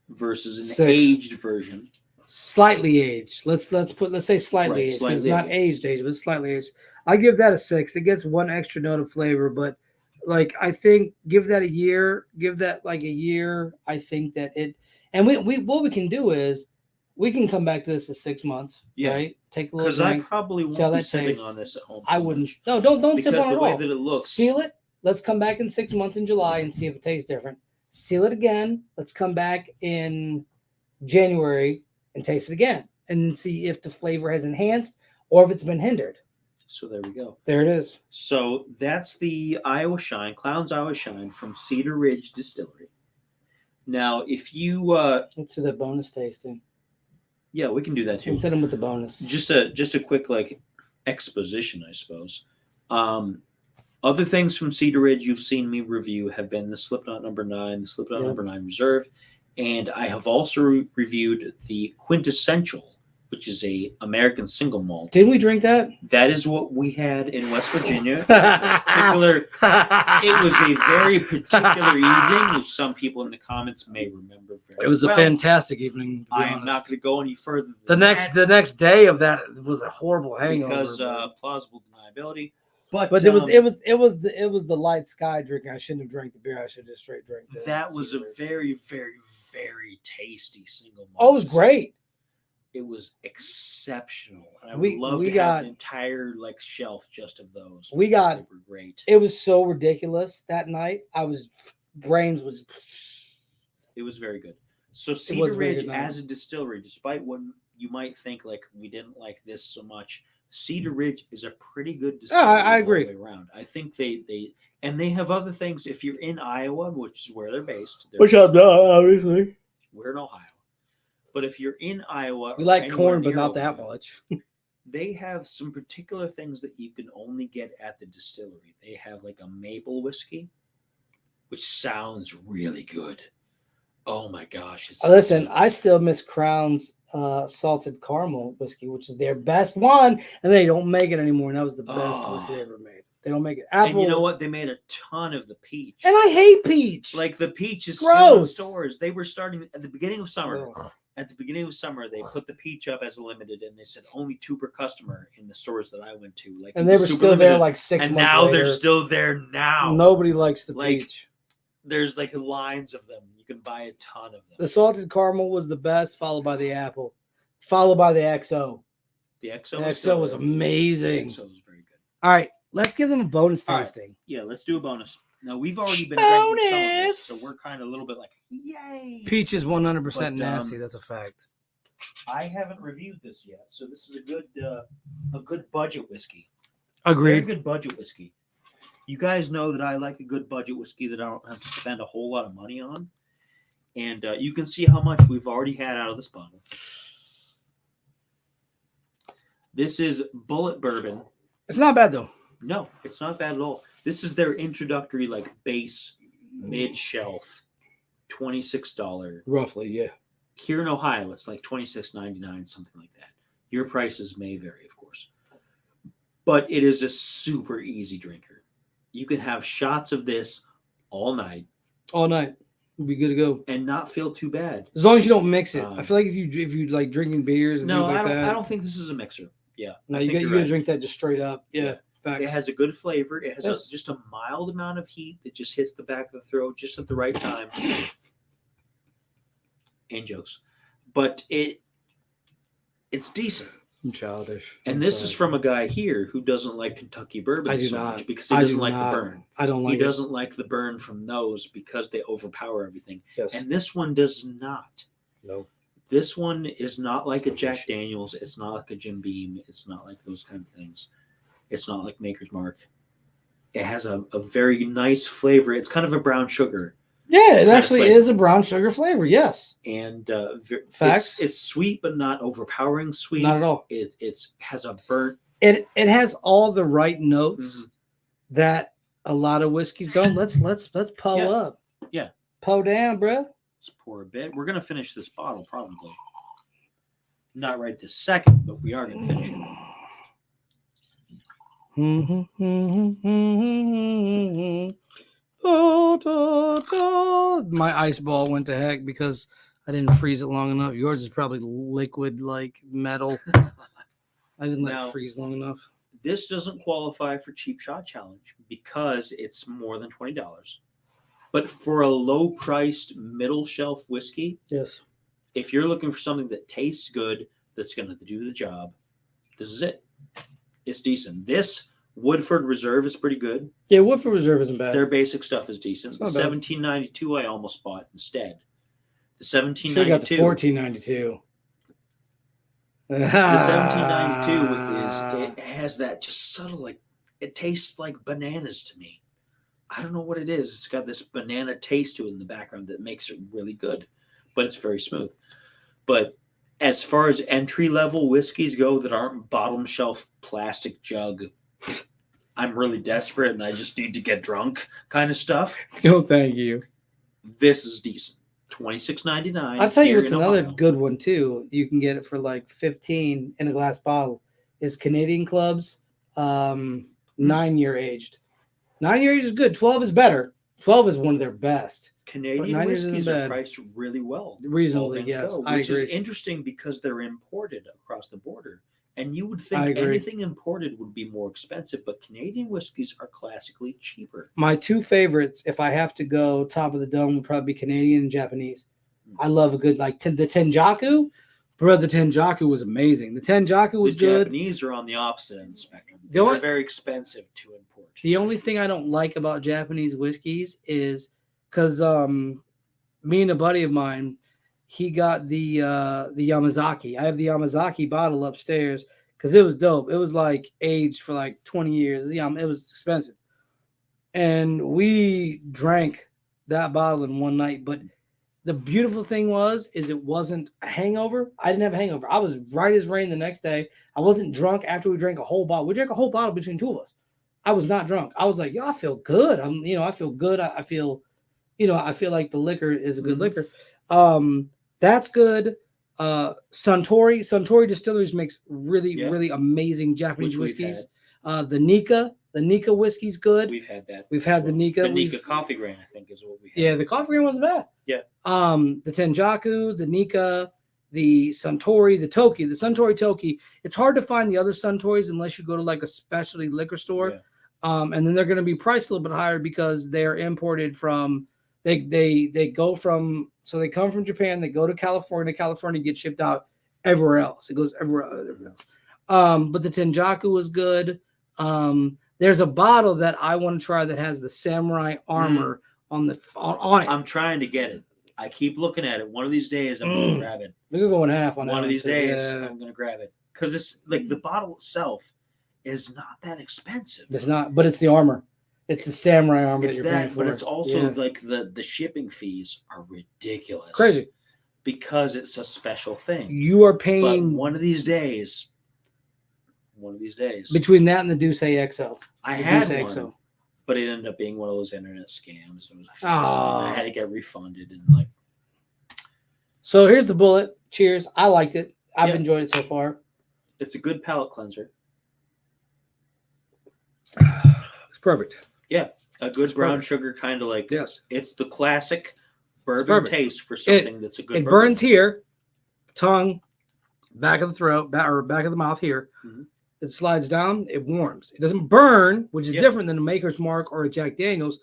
versus an 6. aged version. Slightly aged. Let's say slightly aged. It's not aged, but it's slightly aged. I give that a 6. It gets one extra note of flavor, but like I think give that a year. Give that like a year. I think that it, and we what we can do is we can come back to this in 6 months. Yeah. Right? Take a little Because I drink. probably see how won't be that sipping tastes. on this at home. I wouldn't. No, don't sip because on it the at way all. that it looks. Seal it. Let's come back in 6 months in July and see if it tastes different. Seal it again. Let's come back in January and taste it again, and then see if the flavor has enhanced or if it's been hindered. So there we go. There it is. So that's the Iowa Shine, Clowns Iowa Shine from Cedar Ridge Distillery. Now, if you let's do the bonus tasting. Yeah, we can do that too. Let's hit them with the bonus. Just a quick like exposition, I suppose. Other things from Cedar Ridge you've seen me review have been the Slipknot number 9, the Slipknot number 9 Reserve, and I have also reviewed the Quintessential, which is a American single malt. Didn't we drink that? That is what we had in West Virginia. It was a very particular evening, which some people in the comments may remember very well. It was a fantastic evening. I am not going to go any further. The next day of that was a horrible hangover because plausible deniability. But it was the light sky drinking. I shouldn't have drank the beer. I should have just straight drank it. That was a very, very, very tasty single malt. Oh, it was great. It was exceptional. And I would love to have an entire like shelf just of those. They were great. It was so ridiculous that night. It was very good. So Cedar Ridge as a distillery, despite what you might think, like we didn't like this so much, Cedar Ridge is a pretty good distillery. I agree. All the way around. I think they have other things. If you're in Iowa, which is where they're based, which I'm not, obviously. We're in Ohio. But if you're in Iowa, we like corn, but not that much. They have some particular things that you can only get at the distillery. They have like a maple whiskey, which sounds really good. Oh my gosh! Listen, I still miss Crown's salted caramel whiskey, which is their best one, and they don't make it anymore. And that was the best whiskey they ever made. They don't make it. Apple, and you know what? They made a ton of the peach. And I hate peach. Like the peach is gross. Still in stores. They were starting at the beginning of summer. Ugh. At the beginning of summer, they put the peach up as a limited, and they said only 2 per customer in the stores that I went to. Like, and they were still limited. There like 6 months and now later. they're still there now. Nobody likes the peach. There's like lines of them. You can buy a ton of them. The salted caramel was the best, followed by the apple, followed by the XO. The XO. The XO was amazing. The XO was very good. All right, let's give them a bonus tasting. Right. Yeah, let's do a bonus. Now, we've already been drinking some of this, so we're kind of a little bit like, yay! Peach is 100% nasty. That's a fact. I haven't reviewed this yet, so this is a good budget whiskey. Agreed. Very good budget whiskey. You guys know that I like a good budget whiskey that I don't have to spend a whole lot of money on. And you can see how much we've already had out of this bottle. This is Bullet Bourbon. It's not bad, though. No, it's not bad at all. This is their introductory, like, base, mid-shelf, $26. Roughly, yeah. Here in Ohio, it's like $26.99, something like that. Your prices may vary, of course. But it is a super easy drinker. You can have shots of this all night. All night. We'll be good to go. and not feel too bad. As long as you don't mix it. I feel like if you like drinking beers and No, things like that. I don't think this is a mixer. Yeah. No, I you think gotta you're right. drink that just straight up. Yeah. Facts. It has a good flavor. It has Yes. just a mild amount of heat that just hits the back of the throat just at the right time. And jokes. But it's decent. I'm childish. And this is from a guy here who doesn't like Kentucky bourbon much because he doesn't like the burn. I don't like He doesn't like the burn from those because they overpower everything. Yes. And this one does not. No. This one is not like a Jack Daniels. It's not like a Jim Beam. It's not like those kind of things. It's not like Maker's Mark. It has a very nice flavor. It's kind of a brown sugar. Yeah, it actually is a brown sugar flavor. Yes. And facts. It's sweet, but not overpowering sweet. Not at all. It has a burnt. It has all the right notes that a lot of whiskeys don't. Let's pull up. Yeah. Pull down, bro. Let's pour a bit. We're gonna finish this bottle probably. Not right this second, but we are gonna finish it. My ice ball went to heck because I didn't freeze it long enough. Yours is probably liquid like metal. I didn't let it freeze long enough. This doesn't qualify for Cheap Shot Challenge because it's more than $20. But for a low-priced middle shelf whiskey, yes, if you're looking for something that tastes good, that's going to do the job, this is it. It's decent. This Woodford Reserve is pretty good. Yeah, Woodford Reserve isn't bad. Their basic stuff is decent. The 1792 I almost bought instead. The 1792. Got the 1492. The 1792 it has that just subtle, like, it tastes like bananas to me. I don't know what it is. It's got this banana taste to it in the background that makes it really good, but it's very smooth. But as far as entry-level whiskeys go that aren't bottom shelf plastic jug, I'm really desperate and I just need to get drunk kind of stuff. No, thank you. This is decent. $26.99. I'll tell you what's another good one too. You can get it for like $15 in a glass bottle. Is Canadian Club's 9-year aged. 9-year aged is good. 12 is better. 12 is one of their best. Canadian whiskeys are priced really well. Reasonably, yes. Which is interesting because they're imported across the border. And you would think anything imported would be more expensive, but Canadian whiskeys are classically cheaper. My two favorites, if I have to go top of the dome, would probably be Canadian and Japanese. I love a good, like, the Tenjaku. Bro, the Tenjaku was amazing. The Tenjaku was good. The Japanese are on the opposite end of the spectrum. They're very expensive to import. The only thing I don't like about Japanese whiskeys is because me and a buddy of mine, he got the Yamazaki. I have the Yamazaki bottle upstairs because it was dope. It was like aged for like 20 years. It was expensive. And we drank that bottle in one night. But the beautiful thing is it wasn't a hangover. I didn't have a hangover. I was right as rain the next day. I wasn't drunk after we drank a whole bottle. We drank a whole bottle between two of us. I was not drunk. I was like, yo, I feel good. I feel good. I feel, I feel like the liquor is a good liquor. That's good. Suntory Distilleries makes really amazing Japanese whiskeys. The Nika whiskey's good. We've had that. We've had the Nika. The Nika coffee grain, I think, is what we had. Yeah, the coffee grain wasn't bad. Yeah. The Tenjaku, the Nika, the Suntory, the Toki, the Suntory Toki. It's hard to find the other Suntories unless you go to like a specialty liquor store. Yeah. And then they're going to be priced a little bit higher because they're imported from. They go from. So they come from Japan, they go to California. California gets shipped out everywhere else. It goes everywhere else. But the Tenjaku is good. There's a bottle that I want to try that has the samurai armor on it. I'm trying to get it. I keep looking at it. One of these days, I'm going to grab it. We're going to go in half on that. One of these days, I'm going to grab it. Because it's like the bottle itself is not that expensive. It's not, but it's the armor. It's the samurai armor it's that you're paying for. But it's also like the shipping fees are ridiculous. Crazy. Because it's a special thing. You are paying. But one of these days. Between that and the Douce XL. I had one, XL. But it ended up being one of those internet scams. I had to get refunded. So here's the bullet. Cheers. I liked it. I've enjoyed it so far. It's a good palate cleanser. It's perfect. Yeah, a good brown sugar kind of like. Yes. It's the classic bourbon perfect. taste for something that's a good It bourbon. burns here, tongue, back of the throat, or back of the mouth here. Mhm. It slides down. It warms. It doesn't burn, which is Yep. different than a Maker's Mark or a Jack Daniels,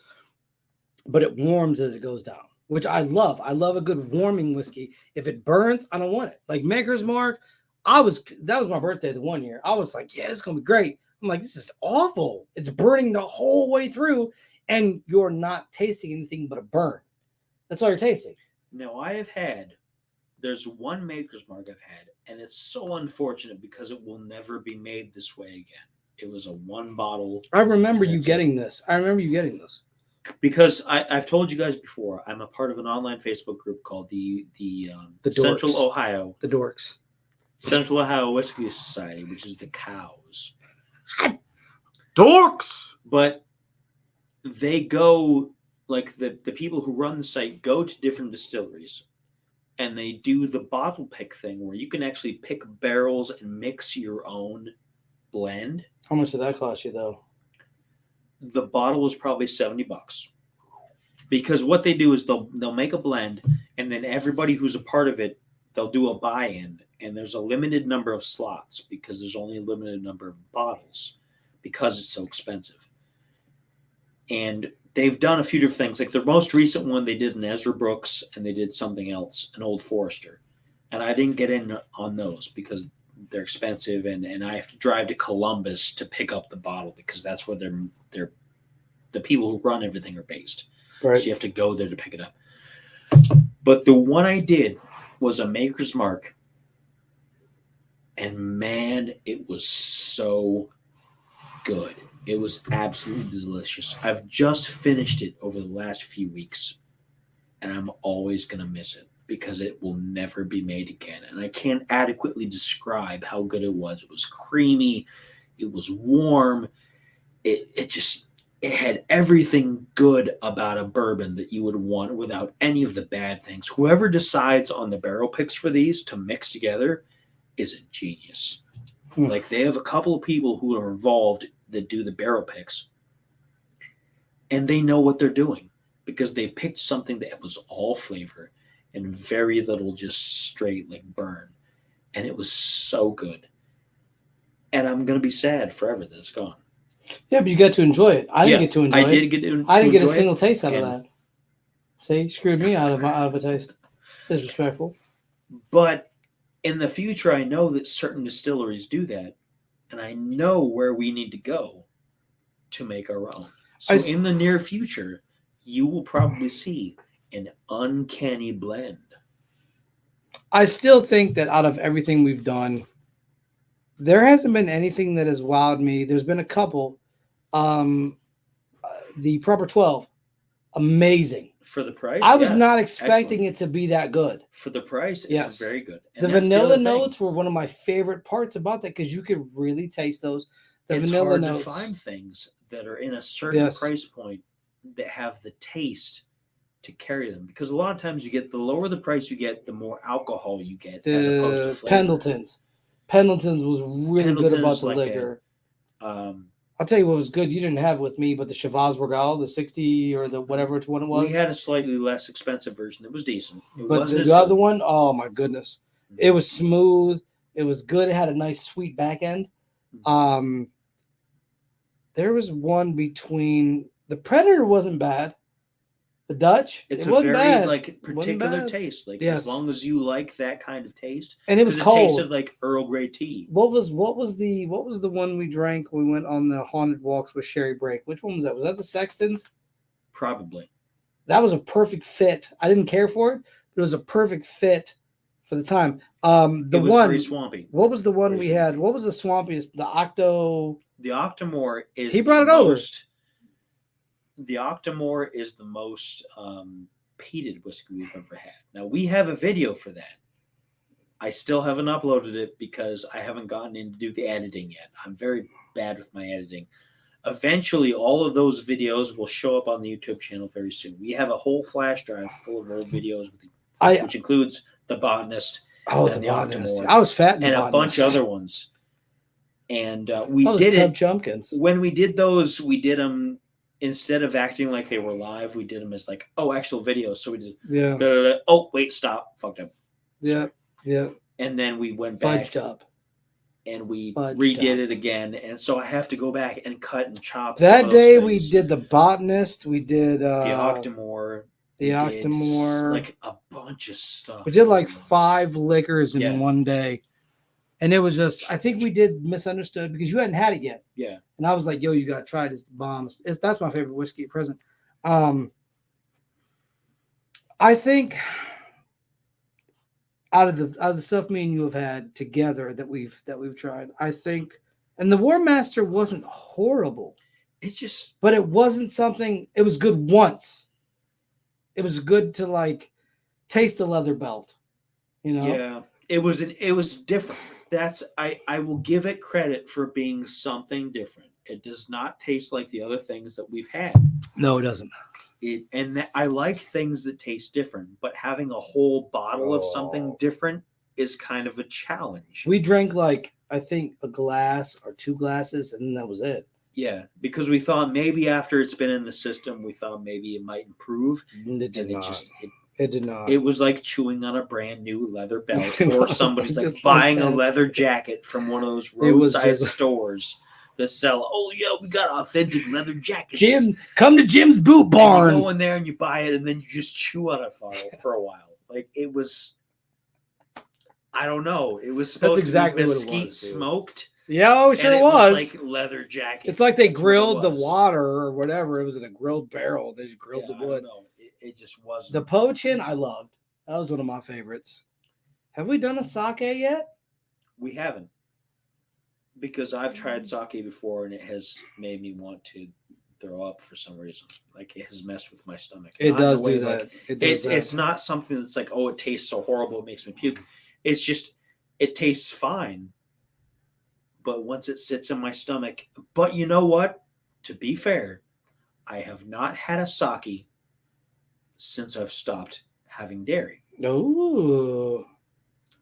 but it warms as it goes down, which I love. I love a good warming whiskey. If it burns, I don't want it. Like Maker's Mark, that was my birthday the one year. I was like, yeah, it's gonna be great. I'm like, this is awful. It's burning the whole way through, and you're not tasting anything but a burn. That's all you're tasting. Now, there's one Maker's Mark I've had, and it's so unfortunate because it will never be made this way again. It was a one bottle. I remember And you that's getting this. I remember you getting this. Because I've told you guys before, I'm a part of an online Facebook group called the Central Dorks. Ohio The Dorks. Central Ohio Whiskey Society, which is the cows. Dorks. But they go, like the people who run the site go to different distilleries, and they do the bottle pick thing where you can actually pick barrels and mix your own blend. How much did that cost you, though? The bottle was probably $70, because what they do is they'll make a blend, and then everybody who's a part of it, they'll do a buy-in, and there's a limited number of slots because there's only a limited number of bottles because it's so expensive. And they've done a few different things. Like their most recent one, they did an Ezra Brooks, and they did something else, an Old Forester. And I didn't get in on those because they're expensive, and I have to drive to Columbus to pick up the bottle because that's where they're the people who run everything are based. Right. So you have to go there to pick it up. But the one I did was a Maker's Mark, and man, it was so good. It was absolutely delicious. I've just finished it over the last few weeks, and I'm always going to miss it because it will never be made again. And I can't adequately describe how good it was. It was creamy. It was warm. It had everything good about a bourbon that you would want without any of the bad things. Whoever decides on the barrel picks for these to mix together is a genius. Like they have a couple of people who are involved that do the barrel picks, and they know what they're doing because they picked something that was all flavor and very little just straight like burn. And it was so good. And I'm going to be sad forever that it's gone. Yeah, but you got to enjoy it. I didn't get to enjoy it. I did get to I didn't get a enjoy it, single taste out of and- that. See, screwed me out of a taste. It's disrespectful. But in the future, I know that certain distilleries do that, and I know where we need to go to make our own. So in the near future, you will probably see an uncanny blend. I still think that out of everything we've done, there hasn't been anything that has wowed me. There's been a couple. The Proper 12, amazing. For the price? I was Yeah, not expecting excellent. it to be that good. For the price, it's Yes. very good. And The that's vanilla other thing. notes were one of my favorite parts about that because you could really taste those. The It's vanilla hard notes. to find things that are in a certain Yes. price point that have the taste to carry them. Because a lot of times you get the lower the price you get, the more alcohol you get as opposed to The flavor. Pendletons. Pendleton's was really good about Pendleton's the like liquor. Um, I'll tell you what was good. You didn't have with me, but the Chivas Regal, the 60 or the whatever which one it was. we had a slightly less expensive version that was decent. It But wasn't as the other good. one, oh my goodness. It was smooth. It was good. It had a nice sweet back end. There was one between the Predator wasn't bad. The Dutch, It's it a wasn't very bad. like particular bad. taste. Like Yes. as long as you like that kind of taste, And it was 'cause cold. tasted like Earl Grey tea. What was the one we drank when we went on the haunted walks with Sherry Break? Which one was that? Was that the Sextons? Probably. That was a perfect fit. I didn't care for it, but it was a perfect fit for the time. The It was one, very swampy. what was the one Very we had? swampy. What was the swampiest? The Octo. The Octomore is He brought the it over. most, The Octomore is the most peated whiskey we've ever had. Now we have a video for that. I still haven't uploaded it because I haven't gotten in to do the editing yet. I'm very bad with my editing. Eventually, all of those videos will show up on the YouTube channel very soon. We have a whole flash drive full of old videos, which includes The Botanist Oh, and the the Botanist. Octomore I was fat in the and a Botanist. bunch of other ones. And we I was did Tub it Chumpkins. when we did those. We did them instead of acting like they were live, we did them as like, oh, actual videos. So we did, Yeah. oh, wait, stop, fucked up. Yeah. Yeah. And then we went back Fudged up. and we Fudged redid up. it again. And so I have to go back and cut and chop. That day we did the botanist. We did the Octomore. The Octomore. Like a bunch of stuff. We did like 5 liquors in one day. And it was just, I think we did Misunderstood because you hadn't had it yet. Yeah. And I was like, yo, you got to try this. Bombs. That's my favorite whiskey at present. I think out of the stuff me and you have had together that we've tried, I think, and the War Master wasn't horrible. But it wasn't something, it was good once. It was good to like taste the leather belt, you know? Yeah. It was different. I will give it credit for being something different. It does not taste like the other things that we've had. No, it doesn't. I like things that taste different, but having a whole bottle of something different is kind of a challenge. We drank like, I think, a glass or 2 glasses, and then that was it. Yeah, because we thought maybe after it's been in the system, we thought maybe it might improve. It did not. It did not. It was like chewing on a brand new leather belt, or somebody's like buying a leather jacket from one of those roadside stores that sell. Oh yeah, we got authentic leather jackets. Jim, come to Jim's Boot Barn. And you go in there and you buy it, and then you just chew on it for a while. Like it was, I don't know. It was supposed to be mesquite smoked. Yeah, oh, it sure was. Like leather jacket. It's like they grilled the water or whatever. It was in a grilled barrel. They just grilled the wood. I don't know. It just wasn't. The Pochin I loved. That was one of my favorites. Have we done a sake yet? We haven't. Because I've tried sake before and it has made me want to throw up for some reason. Like it has messed with my stomach. It does do that. It's not something that's like, oh, it tastes so horrible, it makes me puke. It's just, it tastes fine. But once it sits in my stomach, but you know what? To be fair, I have not had a sake since I've stopped having dairy. No,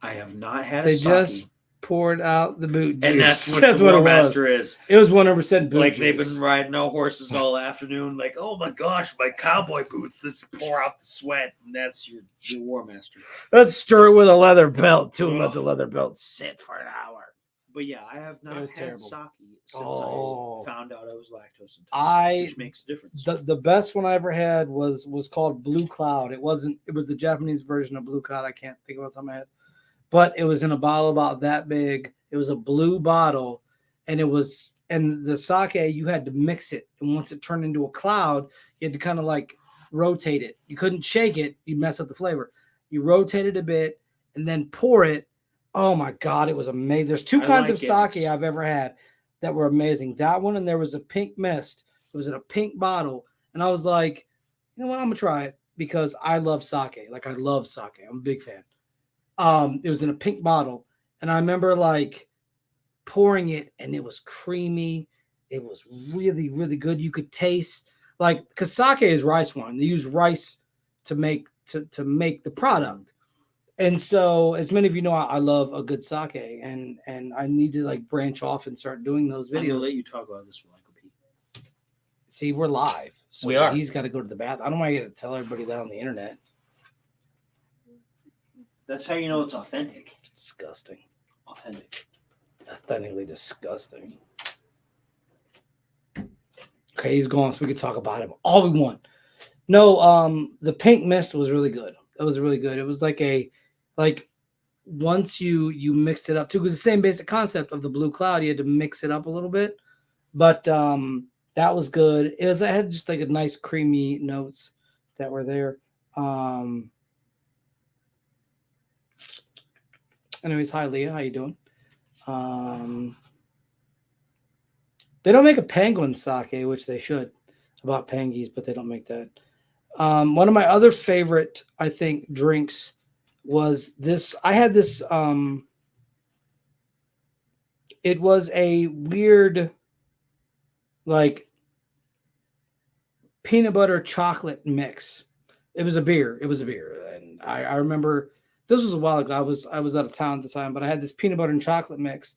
I have not had a sake. They just poured out the boot juice. And that's what War Master is. It was 100% boot like juice. They've been riding no horses all afternoon. Like, oh my gosh, my cowboy boots. This pour out the sweat, and that's your War Master. Let's stir it with a leather belt too, and let the leather belt sit for an hour. But yeah, I have not had sake since I found out I was lactose intolerant, which makes a difference. The best one I ever had was called Blue Cloud. It was the Japanese version of Blue Cloud. I can't think of it off the top of my head. But it was in a bottle about that big. It was a blue bottle, and the sake, you had to mix it. And once it turned into a cloud, you had to kind of like rotate it. You couldn't shake it. You mess up the flavor. You rotate it a bit and then pour it. Oh my God, it was amazing. There's 2 kinds of sake I've ever had that were amazing. That one, and there was a pink mist. It was in a pink bottle. And I was like, you know what? I'm going to try it because I love sake. Like, I love sake. I'm a big fan. It was in a pink bottle. And I remember like pouring it, and it was creamy. It was really, really good. You could taste like, because sake is rice wine. They use rice to make the product. And so, as many of you know, I love a good sake, and I need to like branch off and start doing those videos. I'm gonna let you talk about this one. See, we're live, so we are. He's got to go to the bathroom. I don't want to tell everybody that on the internet. That's how you know it's authentic. It's disgusting. Authentic. Authentically disgusting. Okay, he's gone, so we can talk about him all we want. No, the pink mist was really good. That was really good. It was like once you mixed it up too, because the same basic concept of the Blue Cloud, you had to mix it up a little bit, but that was good. It had just like a nice creamy notes that were there. Anyways, hi Leah, how you doing? They don't make a penguin sake, which they should. About pangies, but they don't make that. One of my other favorite, I think, drinks was this. I had this. It was a weird, like, peanut butter chocolate mix. It was a beer. And I remember this was a while ago. I was out of town at the time, but I had this peanut butter and chocolate mix.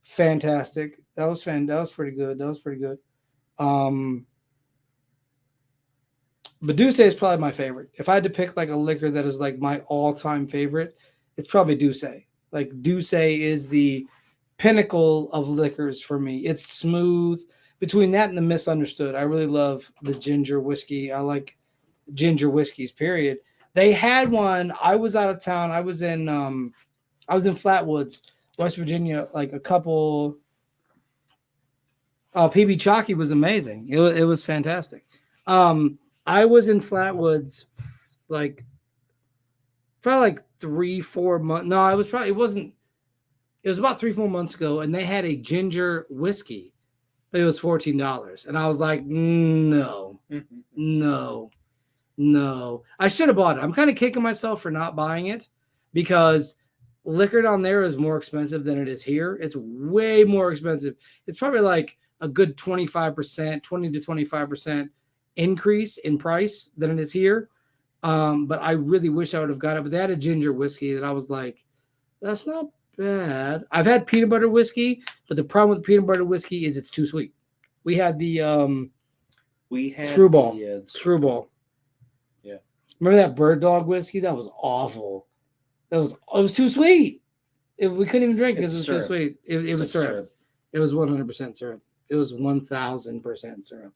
Fantastic. That was pretty good. But Douce is probably my favorite. If I had to pick like a liquor that is like my all-time favorite, it's probably Douce. Like Douce is the pinnacle of liquors for me. It's smooth. Between that and the Misunderstood, I really love the ginger whiskey. I like ginger whiskeys. Period. They had one. I was out of town. I was in Flatwoods, West Virginia, like a couple. PB Chalky was amazing. It was fantastic. I was in Flatwoods like probably like 3-4 months. No, it wasn't. It was about 3-4 months ago, and they had a ginger whiskey, but it was $14, and I was like, no, no, no. I should have bought it. I'm kind of kicking myself for not buying it because liquor down there is more expensive than it is here. It's way more expensive. It's probably like a good 25%, 20 to 25% increase in price than it is here. But I really wish I would have got it. But they had a ginger whiskey that I was like, that's not bad. I've had peanut butter whiskey, but the problem with peanut butter whiskey is it's too sweet. We had the Screwball. Screwball. Yeah. Remember that Bird Dog whiskey? That was awful. It was too sweet. We couldn't even drink because it was too sweet. It was syrup. It was 100% syrup. It was 1,000% syrup.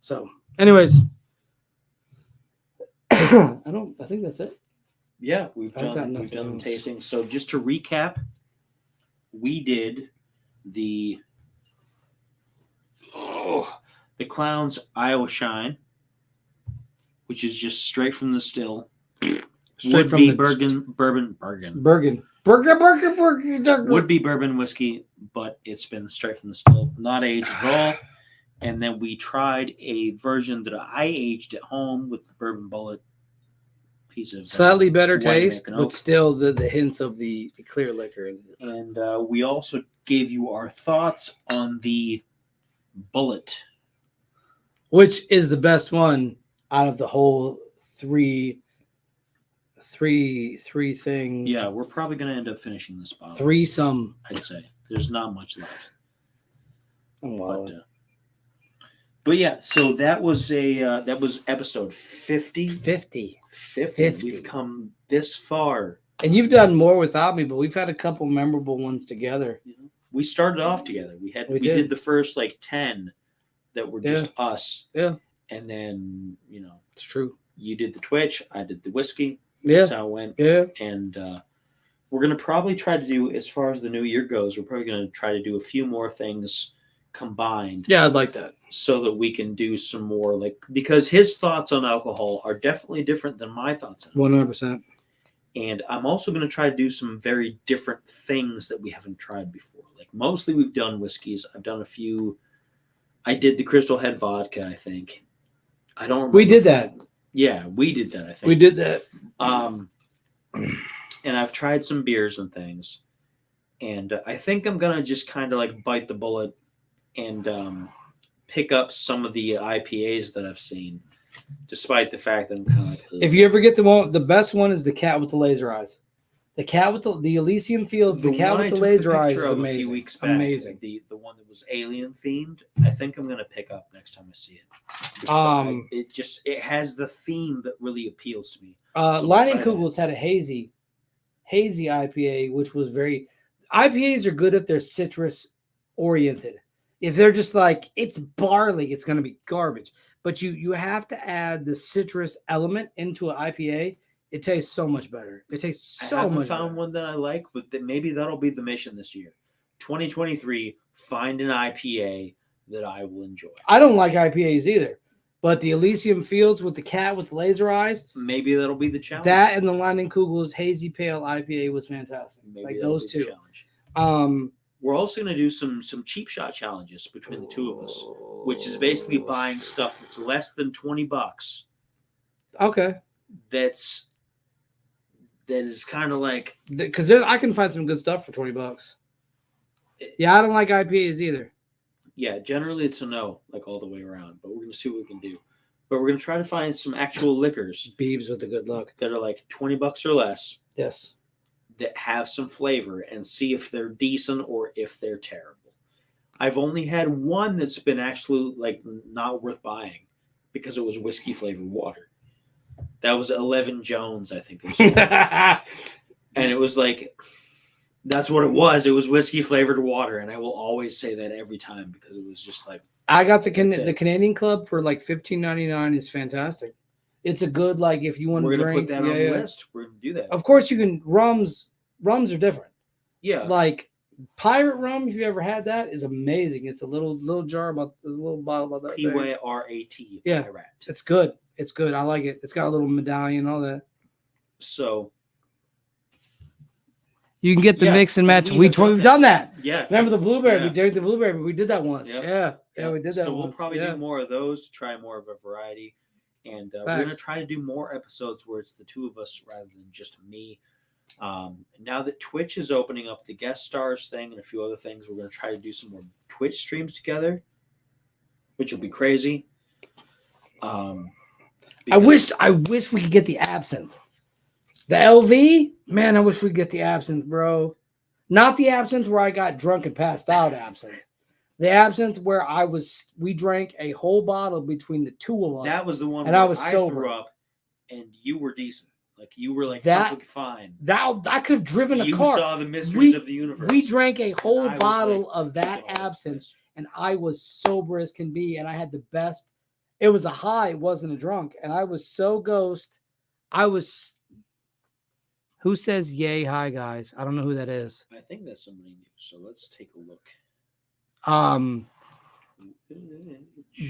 So, anyways, I think that's it. Yeah, we've done the tasting. So just to recap, we did the Clown's Iowa Shine, which is just straight from the still. Would be bourbon whiskey, but it's been straight from the still, not aged at all. And then we tried a version that I aged at home with the bourbon bullet piece of slightly better taste, but still the hints of the clear liquor. And we also gave you our thoughts on the bullet, which is the best one out of the whole three things. Yeah, we're probably going to end up finishing this bottle. Threesome, I'd say. There's not much left. Oh, wow. But yeah, so that was episode 50. 50. We've come this far. And you've done more without me, but we've had a couple memorable ones together. We started off together. We did the first like 10 that were just us. Yeah. And then, it's true. You did the Twitch, I did the whiskey. Yeah. That's how it went. Yeah. And we're going to probably try to do, as far as the new year goes, we're probably going to try to do a few more things combined. Yeah, I'd like that. So that we can do some more, because his thoughts on alcohol are definitely different than my thoughts on it. 100%. And I'm also going to try to do some very different things that we haven't tried before. Like mostly we've done whiskeys. I've done a few. I did the Crystal Head vodka, I think. I don't remember. We did that. Yeah, we did that, I think. We did that. And I've tried some beers and things. And I think I'm going to just kind of like bite the bullet and pick up some of the IPAs that I've seen, despite the fact that I'm kind of like, ugh. If you ever get the best one is the cat with the laser eyes. The cat with the Elysium Fields, the cat with the laser eyes is amazing. A few weeks back, amazing. The one that was alien themed, I think I'm going to pick up next time I see it. It has the theme that really appeals to me. Lightning Kugels had a hazy IPA, which was IPAs are good if they're citrus oriented. If they're just like, it's barley, it's going to be garbage. But you have to add the citrus element into an IPA. It tastes so much better. It tastes so much better. I haven't found one that I like, but maybe that'll be the mission this year. 2023, find an IPA that I will enjoy. I don't like IPAs either. But the Elysium Fields with the cat with laser eyes. Maybe that'll be the challenge. That and the Lightning Kugels Hazy Pale IPA was fantastic. Maybe like those two. We're also going to do some cheap shot challenges between the two of us, which is basically buying stuff that's less than $20. Okay. That is kind of like, because I can find some good stuff for $20. Yeah, I don't like IPAs either. Yeah, generally it's a no, like all the way around. But we're going to see what we can do. But we're going to try to find some actual liquors. Beebs with a good look. That are like $20 or less. Yes. That have some flavor and see if they're decent or if they're terrible. I've only had one that's been actually like not worth buying because it was whiskey flavored water. That was 11 Jones, I think. It was. And it was like, that's what it was. It was whiskey flavored water. And I will always say that every time because it was just like. I got the Canadian Club for like $15.99 is fantastic. It's a good, like, if you want to drink. We're going to put that on the list. We're going to do that. Of course, you can. Rums are different. Yeah. Like Pirate Rum, if you ever had that, is amazing. It's a little jar, a little bottle about that. P-Y-R-A-T. Yeah. Pirate. It's good. It's good. I like it. It's got a little medallion and all that. So. You can get the mix and match. We've done that. Yeah. Remember the blueberry? Yeah. We did the blueberry. We did that once. Yeah, we did that So once. we'll probably do more of those to try more of a variety. And we're going to try to do more episodes where it's the two of us rather than just me. Now that Twitch is opening up the guest stars thing and a few other things, we're going to try to do some more Twitch streams together, which will be crazy. I wish we could get the absinthe. The LV, man, I wish we could get the absinthe, bro. Not the absinthe where I got drunk and passed out absinthe. The absinthe where we drank a whole bottle between the two of us. That was the one and where I was sober. threw up and you were decent. Like you were like perfectly fine. I could have driven a car. You saw the mysteries of the universe. We drank a whole bottle of that absinthe and I was sober as can be and I had the best. It was a high, it wasn't a drunk. And I was so ghost. Who says yay, hi, guys? I don't know who that is. I think that's somebody new. So let's take a look.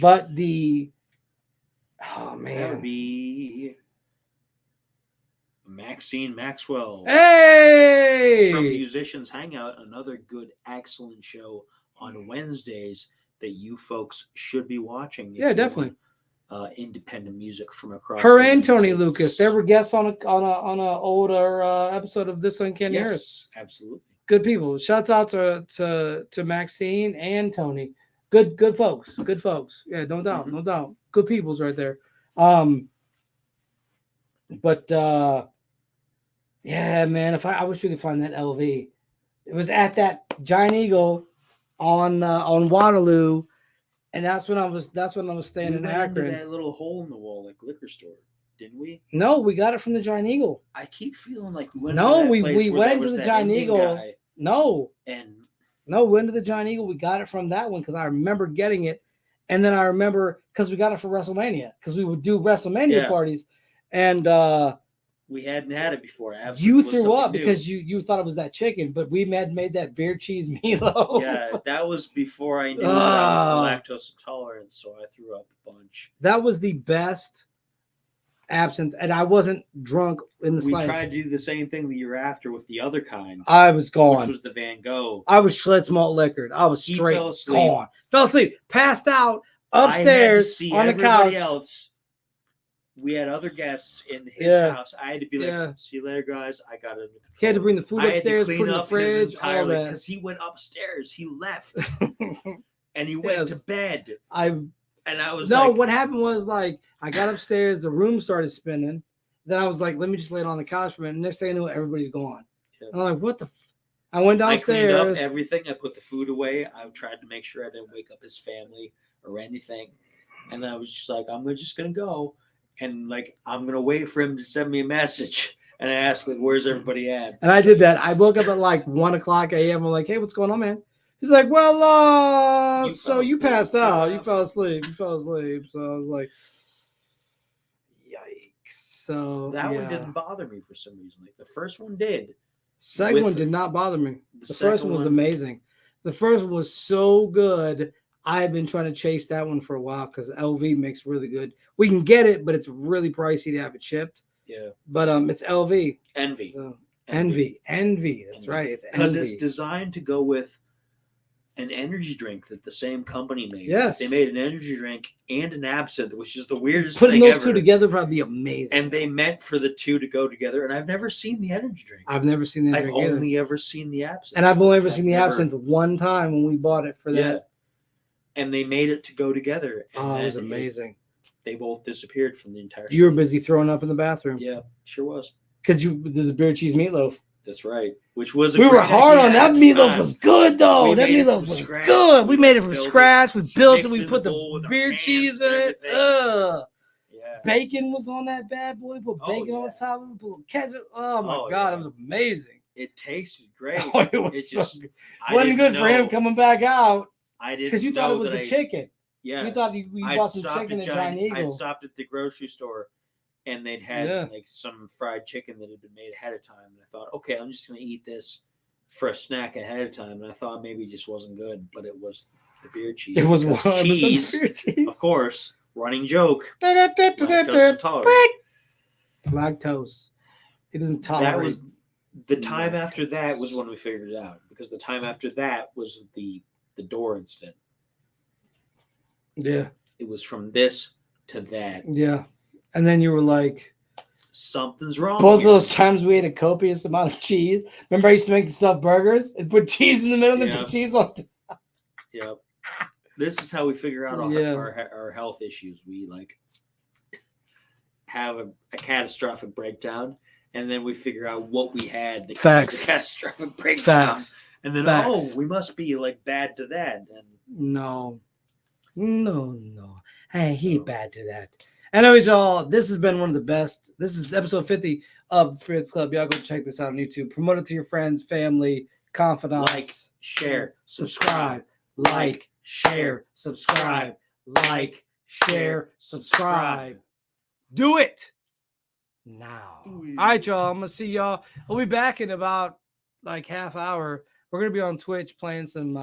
But that would be Maxine Maxwell. Hey! From Musicians Hangout, another good, excellent show on Wednesdays that you folks should be watching. Yeah, definitely. Independent music from across. Her and Tony Lucas, they were guests on a older episode of This Uncanny Earth. Yes, absolutely. Good people. Shouts out to Maxine and Tony. Good folks. Good folks. Yeah, no doubt, no doubt. Good peoples right there. Yeah, man. I wish we could find that LV. It was at that Giant Eagle on Waterloo. And that's when I was staying in Akron. That little hole in the wall, like liquor store, didn't we? No, we got it from the Giant Eagle. I keep feeling like we went. We went to the Giant Eagle. Guy. No, we went to the Giant Eagle. We got it from that one because I remember getting it, and then I remember because we got it for WrestleMania because we would do WrestleMania parties, and we hadn't had it before. You threw up because you thought it was that chicken, but we had made that beer cheese meatloaf. Yeah, that was before I knew that I was lactose intolerant, so I threw up a bunch. That was the best absinthe, and I wasn't drunk in the slice. We tried to do the same thing the year after with the other kind. I was gone. Which was the Van Gogh. I was Schlitz malt liquored. I was straight gone. Fell asleep. Passed out upstairs on the couch. Else. We had other guests in his house. I had to be like, see you later, guys. I got it. He had to bring the food upstairs, put it in the fridge, all that. Because he went upstairs. He left. And he went to bed. What happened was, like, I got upstairs, the room started spinning. Then I was like, let me just lay it on the couch for a minute. Next thing I knew, everybody's gone. Yeah. I'm like, what the I went downstairs. I cleaned up everything. I put the food away. I tried to make sure I didn't wake up his family or anything. And then I was just like, I'm just going to go. And like, I'm going to wait for him to send me a message. And I asked, like, where's everybody at? And I did that. I woke up at like 1:00 a.m. I'm like, hey, what's going on, man? He's like, well, so you passed out. You fell asleep. So I was like, yikes. So that one didn't bother me for some reason. Like the first one did. Second one did not bother me. The first one was amazing. The first one was so good. I've been trying to chase that one for a while because LV makes really good. We can get it, but it's really pricey to have it shipped. Yeah. But it's LV. Envy. So, Envy. That's right. It's because it's designed to go with an energy drink that the same company made. Yes. They made an energy drink and an absinthe, which is the weirdest thing ever. Putting those two together would probably be amazing. And they meant for the two to go together. And I've never seen the energy drink. I've never seen the energy drink I've only ever seen the absinthe. And I've only ever seen the absinthe one time when we bought it for that. Yeah. And they made it to go together. And it was amazing. They both disappeared from the entire. You were busy throwing up in the bathroom. Yeah, sure was. Because there's a beer cheese meatloaf. That's right. Which was we were hard on that meatloaf. Was good though. That meatloaf was good. We made it from scratch. We built it. We put the beer cheese in it. Yeah. bacon was on that bad boy. Put Oh, bacon on yeah. the top of it. Put ketchup. Oh my Oh, god, yeah. it was amazing. It tasted great. Oh, it was It so just, good. I Wasn't didn't good for him know- coming back out I didn't because you thought know it was that the I- chicken. Yeah. You thought you I'd bought some stopped chicken at at Giant I'd Eagle. stopped at the grocery store, and they'd had Yeah. like some fried chicken that had been made ahead of time. And I thought, okay, I'm just gonna eat this for a snack ahead of time. And I thought maybe it just wasn't good, but it was the beer cheese. It was because 100% cheese, beer cheese. of course. Running joke. Lactose intolerant. Lactose. He doesn't tolerate. That was the time milk. after that was when we figured it out, because the time after that was the door incident. Yeah. It was from this to that. Yeah. And then you were like, Something's wrong. both of here. those times we ate a copious amount of cheese. Remember I used to make the stuffed burgers and put cheese in the middle and Yeah. then put cheese on top. Yep. This is how we figure out Yeah. our health issues. We like have a catastrophic breakdown, and then we figure out what we had that caused Facts. the catastrophic breakdown. Facts. And then Facts. we must be like bad to that. And No. Hey, he So- bad to that. Anyways, y'all, this has been one of the best. This is episode 50 of the Spirits Club. Y'all go check this out on YouTube. Promote it to your friends, family, confidants. like, share, Subscribe. Like, share, subscribe. Like, share, subscribe. Do it now. All right, y'all. I'm going to see y'all. We'll be back in about like half hour. We're going to be on Twitch playing some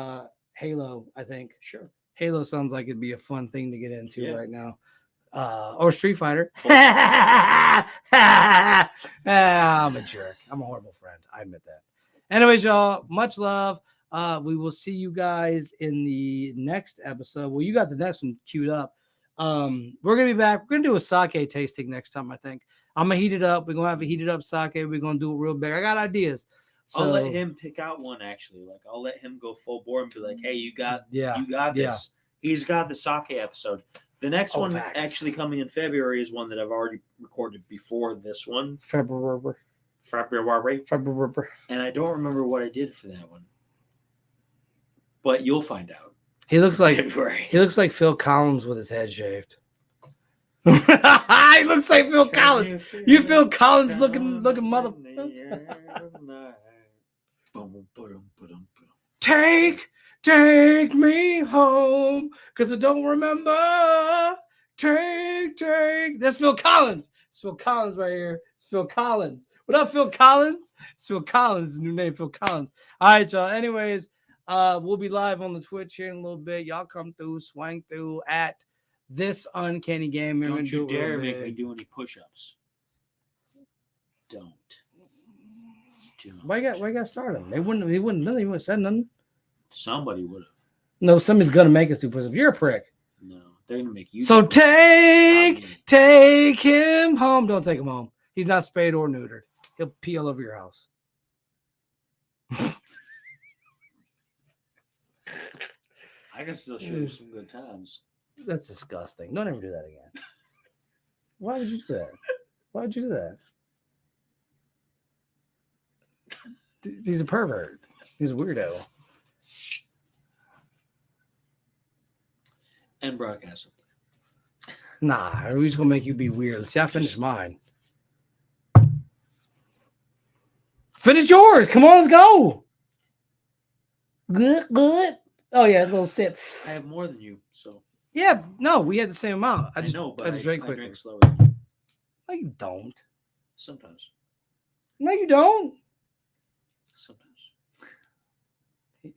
Halo, I think. Sure. Halo sounds like it'd be a fun thing to get into Yeah. right now. Or Street Fighter. I'm a jerk. I'm a horrible friend. I admit that. Anyways, y'all, much love. We will see you guys in the next episode. Well, you got the next one queued up. We're gonna be back. We're gonna do a sake tasting next time, I think. I'm gonna heat it up. We're gonna have a heated up sake. We're gonna do it real big. I got ideas. So, I'll let him pick out one. Actually, like I'll let him go full bore and be like, "Hey, you got Yeah. this." yeah. He's got the sake episode. The next Oh, one facts. actually coming in February is one that I've already recorded before this one. February. And I don't remember what I did for that one. But you'll find out. He looks like February. He looks like Phil Collins with his head shaved. He looks like Phil Collins. You Phil Collins looking mother. Take me home, cause I don't remember. Take. That's Phil Collins. It's Phil Collins right here. It's Phil Collins. What up, Phil Collins? It's Phil Collins. His new name, Phil Collins. All right, y'all. Anyways, we'll be live on the Twitch here in a little bit. Y'all come through, swang through at this Uncanny Game. We're Don't gonna you do it real dare make me big. do any push-ups. Don't. Why you got to start them? They wouldn't have said nothing. Somebody would have. No, somebody's gonna make us do push-ups. You're a prick. No, they're gonna make you. So do it. take him home. Don't take him home. He's not spayed or neutered. He'll pee all over your house. I can still show you some good times. That's disgusting. Don't ever do that again. Why would you do that? Why would you do that? He's a pervert. He's a weirdo. And broadcast. Nah, we're just gonna make you be weird. Let's see, I finished mine. Finish yours. Come on, let's go. Good. Oh yeah, a little sip. I have more than you, so Yeah, no, we had the same amount. I know, but I just drank I quicker. drink slower than you. No, you don't. Sometimes. No, you don't. Sometimes.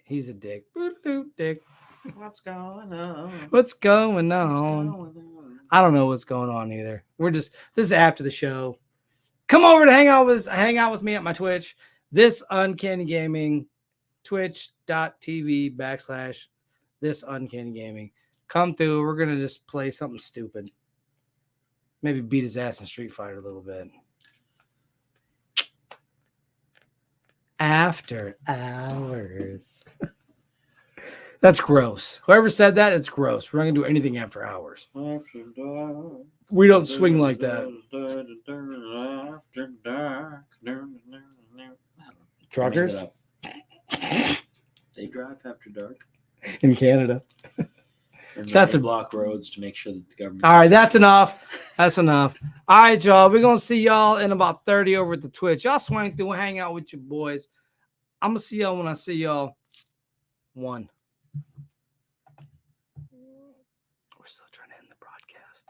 He's a dick. Boot dick. What's going on? What's going What's on? going on? I don't know what's going on either. This is after the show. Come over to hang out with me at my Twitch. This Uncanny Gaming, twitch.tv/this Uncanny Gaming. Come through. We're gonna just play something stupid. Maybe beat his ass in Street Fighter a little bit. After hours. That's gross. Whoever said that, it's gross. We're not gonna do anything after hours. After dark. We don't swing like that. After dark. Truckers Made it up. They drive after dark. in Canada. And That's they a- block roads to make sure that the government. All right, that's enough. That's enough. All right, y'all. We're gonna see y'all in about 30 over at the Twitch. Y'all swing through and hang out with your boys. I'm gonna see y'all when I see y'all. One. We're still trying to end the broadcast.